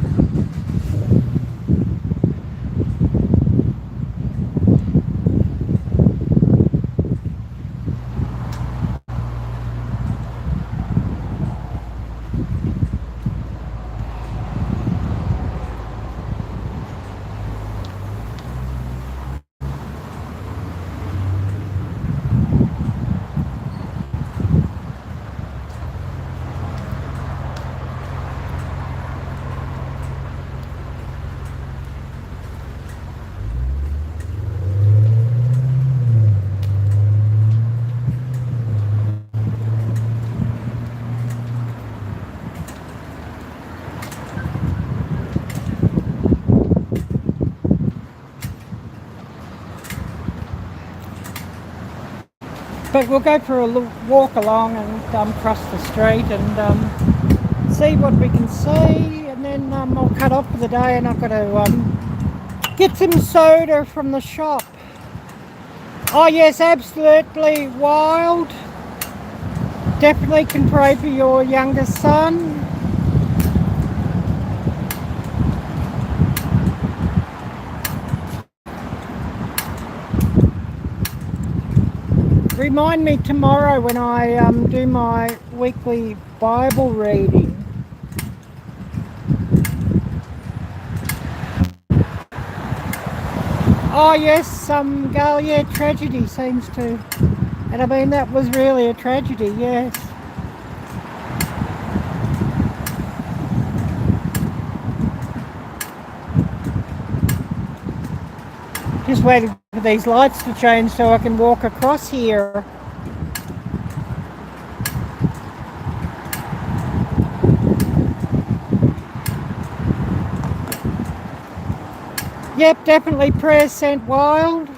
But we'll go for a walk along and cross the street and see what we can see, and then I'll cut off for the day, and I've got to get some soda from the shop. Oh yes, absolutely wild. Definitely can pray for your younger son. Remind me tomorrow when I do my weekly Bible reading. Oh yes, Gail, yeah, tragedy seems to, and I mean that was really a tragedy, yes. Just waiting for these lights to change so I can walk across here. Yep, definitely prayers sent wild.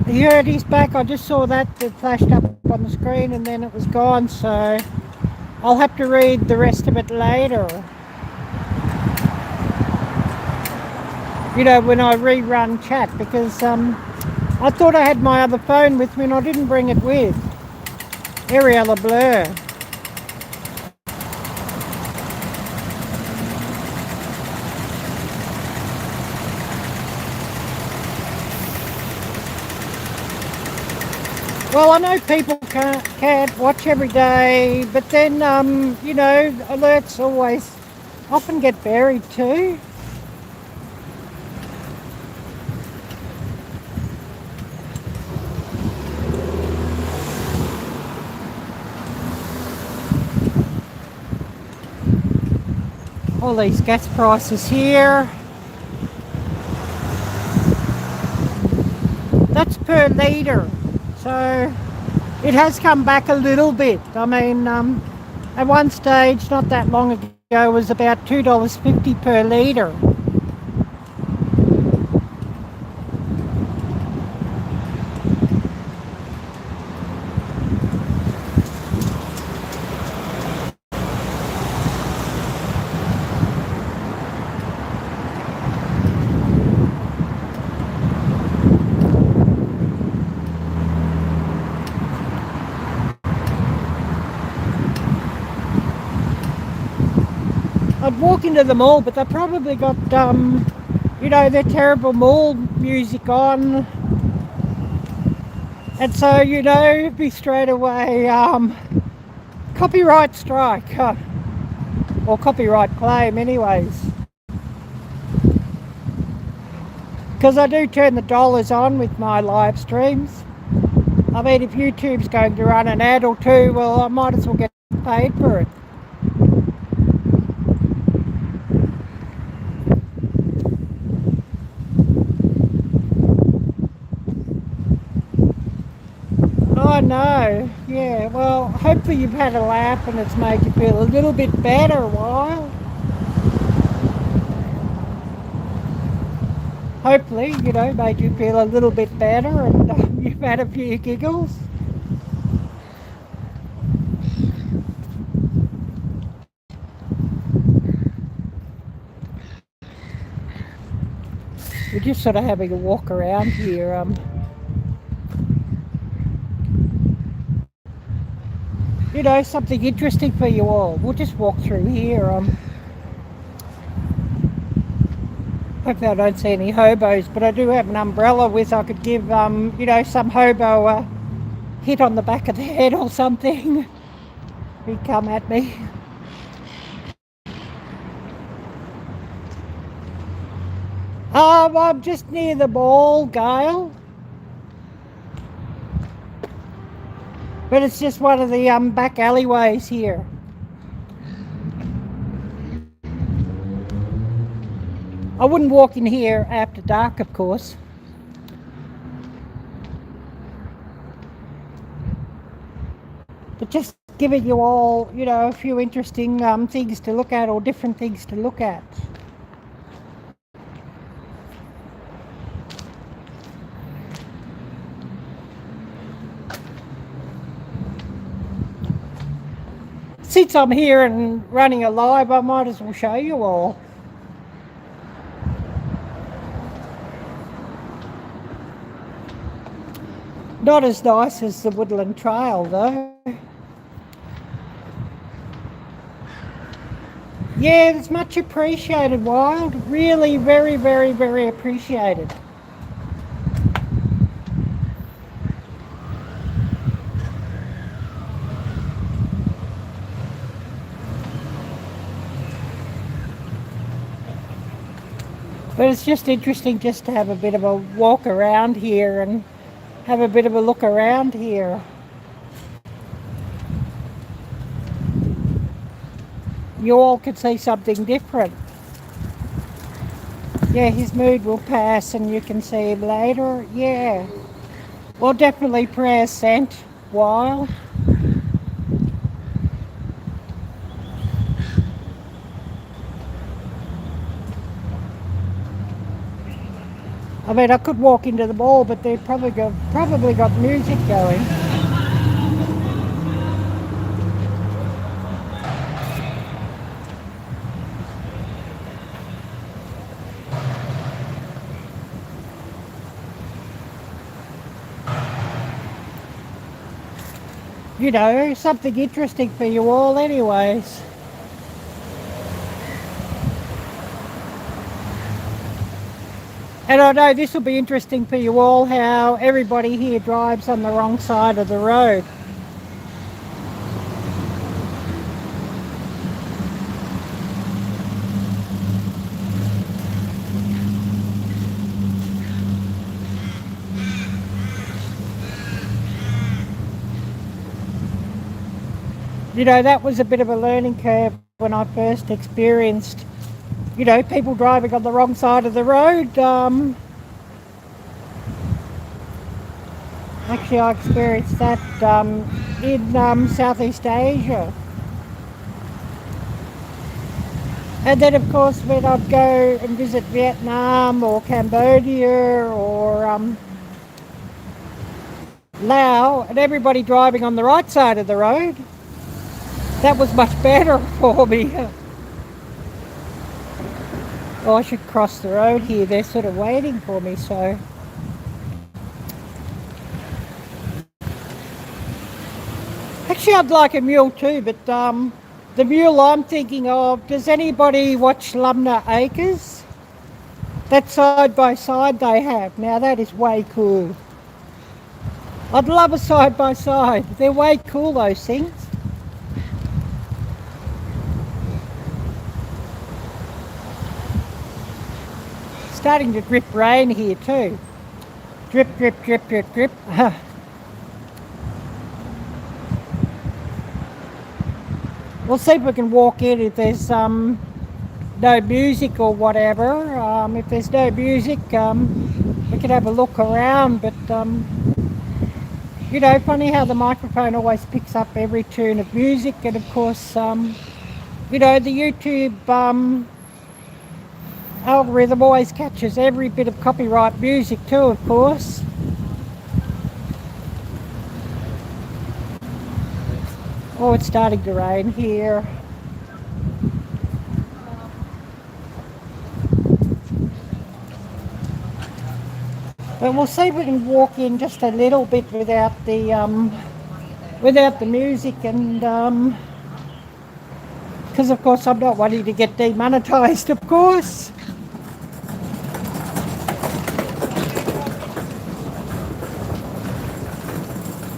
You heard he's back. I just saw that it flashed up on the screen and then it was gone, so I'll have to read the rest of it later. You know, when I rerun chat, because I thought I had my other phone with me and I didn't bring it with. Arielle blur. Well, I know people can't watch every day, but then, you know, alerts always often get buried too. All these gas prices here. That's per litre. So it has come back a little bit. I mean, at one stage, not that long ago, it was about $2.50 per litre. I'd walk into the mall, but they probably got, you know, their terrible mall music on. And so, you know, it'd be straight away copyright strike, or copyright claim anyways. Because I do turn the dollars on with my live streams. I mean, if YouTube's going to run an ad or two, well, I might as well get paid for it. I know, yeah, well, hopefully you've had a laugh and it's made you feel a little bit better a while. Hopefully, you know, made you feel a little bit better and you've had a few giggles. We're just sort of having a walk around here. You know, something interesting for you all. We'll just walk through here. Hopefully I don't see any hobos, but I do have an umbrella with I could give, you know, some hobo a hit on the back of the head or something. He'd come at me. I'm just near the mall, Gail. But it's just one of the back alleyways here. I wouldn't walk in here after dark, of course. But just giving you all, you know, a few interesting things to look at or different things to look at. Since I'm here and running a live, I might as well show you all. Not as nice as the Woodland Trail though. Yeah, it's much appreciated, Wild. Really very, very, very appreciated. But it's just interesting just to have a bit of a walk around here and have a bit of a look around here. You all could see something different. Yeah, his mood will pass and you can see him later. Yeah. Well, definitely prayers sent. While. I mean, I could walk into the mall, but they've probably got music going. You know, something interesting for you all anyways. And I know this will be interesting for you all, how everybody here drives on the wrong side of the road. You know, that was a bit of a learning curve when I first experienced, you know, people driving on the wrong side of the road. Actually, I experienced that in Southeast Asia. And then, of course, when I'd go and visit Vietnam or Cambodia or Laos, and everybody driving on the right side of the road, that was much better for me. Oh, I should cross the road here. They're sort of waiting for me, so. Actually, I'd like a mule too, but the mule I'm thinking of, does anybody watch Lumnah Acres? That side by side they have. Now that is way cool. I'd love a side by side. They're way cool, those things. Starting to drip rain here too. Drip, drip, drip, drip, drip. We'll see if we can walk in if there's no music or whatever. If there's no music, we can have a look around. But you know, funny how the microphone always picks up every tune of music, and of course, you know, the YouTube algorithm always catches every bit of copyright music too, of course. Oh, it's starting to rain here. But we'll see if we can walk in just a little bit without the music, and because of course I'm not wanting to get demonetized, of course.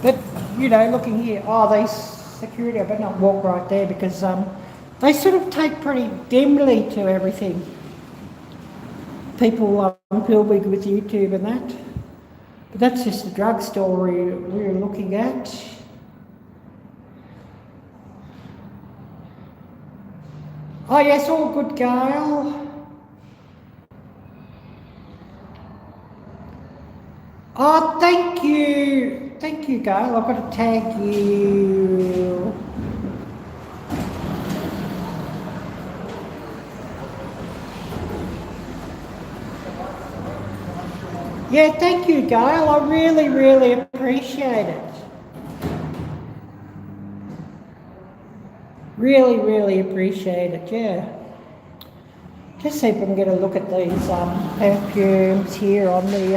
But you know, looking here, oh, these security, I better not walk right there because they sort of take pretty dimly to everything. People filming with YouTube and that. But that's just the drugstore we're looking at. Oh yes, all good, Gail. Oh, thank you. Thank you, Gail. I've got to tag you. Yeah, thank you, Gail. I really, really appreciate it. Really, really appreciate it, yeah. Just see if I can get a look at these perfumes here on the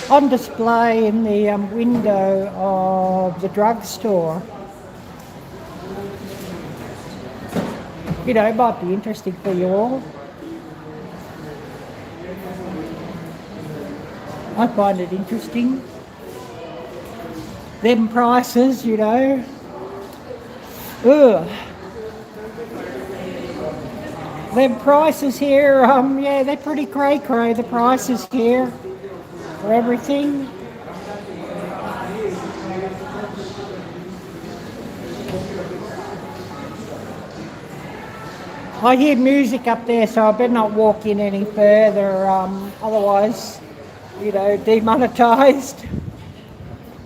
on display in the window of the drugstore. You know, it might be interesting for you all. I find it interesting. Them prices, you know. Ugh. Them prices here, yeah, they're pretty cray-cray, the prices here for everything. I hear music up there, so I better not walk in any further, otherwise, you know, demonetised.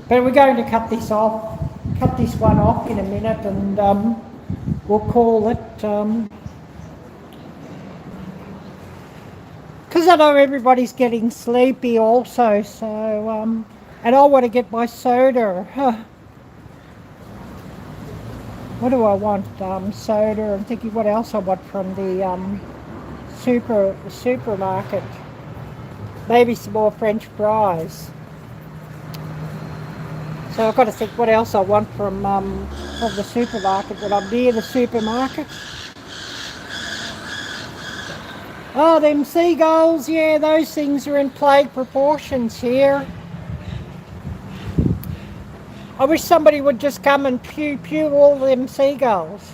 But we're going to cut this one off in a minute, and we'll call it, because I know everybody's getting sleepy also, so, and I want to get my soda. What do I want? Soda. I'm thinking what else I want from the supermarket. Maybe some more French fries. So I've got to think what else I want from the supermarket when I'm near the supermarket. Oh, them seagulls, yeah, those things are in plague proportions here. I wish somebody would just come and pew all them seagulls.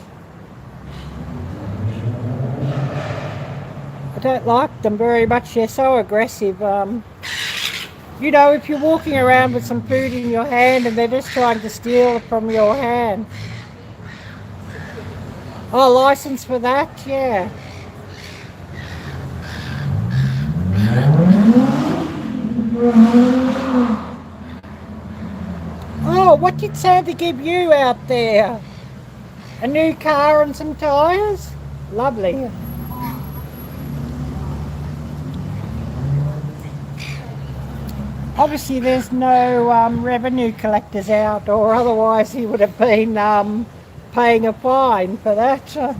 I don't like them very much, they're so aggressive. You know, if you're walking around with some food in your hand and they're just trying to steal it from your hand. Oh, license for that? Yeah. Oh, what did Santa give you out there? A new car and some tyres? Lovely. Obviously there's no revenue collectors out, or otherwise he would have been paying a fine for that.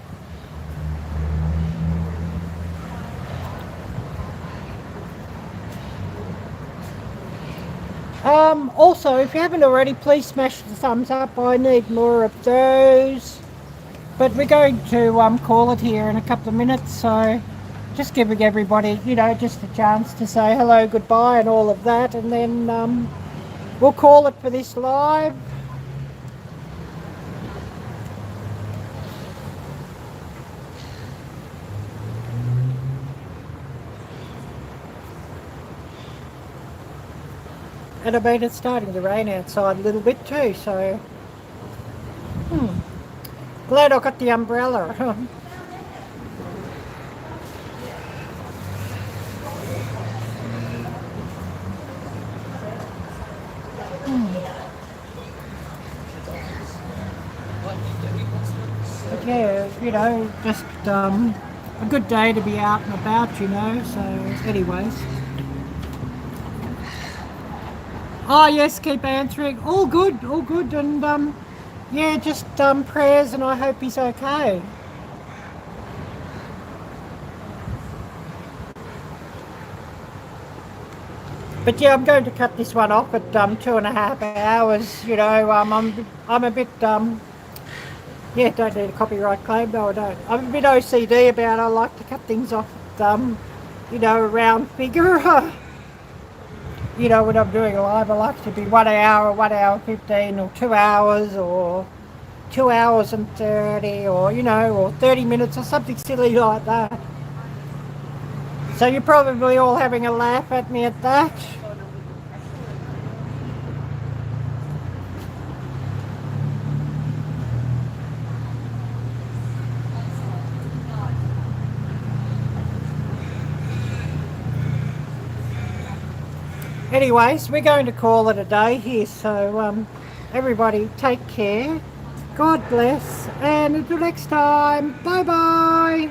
Also, if you haven't already, please smash the thumbs up. I need more of those. But we're going to call it here in a couple of minutes, so just giving everybody, you know, just a chance to say hello, goodbye and all of that, and then we'll call it for this live. And I mean, it's starting to rain outside a little bit too, so glad I got the umbrella. But yeah, you know, just a good day to be out and about, you know, so anyways. Oh yes, keep answering. All good, and yeah, just prayers, and I hope he's okay. But yeah, I'm going to cut this one off at 2.5 hours. You know, I'm a bit yeah, don't need a copyright claim. No, I don't. I'm a bit OCD about it. I like to cut things off at, you know, a round figure. You know, when I'm doing a live, I like to be 1 hour, 1 hour 15, or 2 hours, or 2 hours and 30, or, you know, or 30 minutes, or something silly like that. So you're probably all having a laugh at me at that. Anyways, we're going to call it a day here, so everybody take care, God bless, and until next time, bye bye.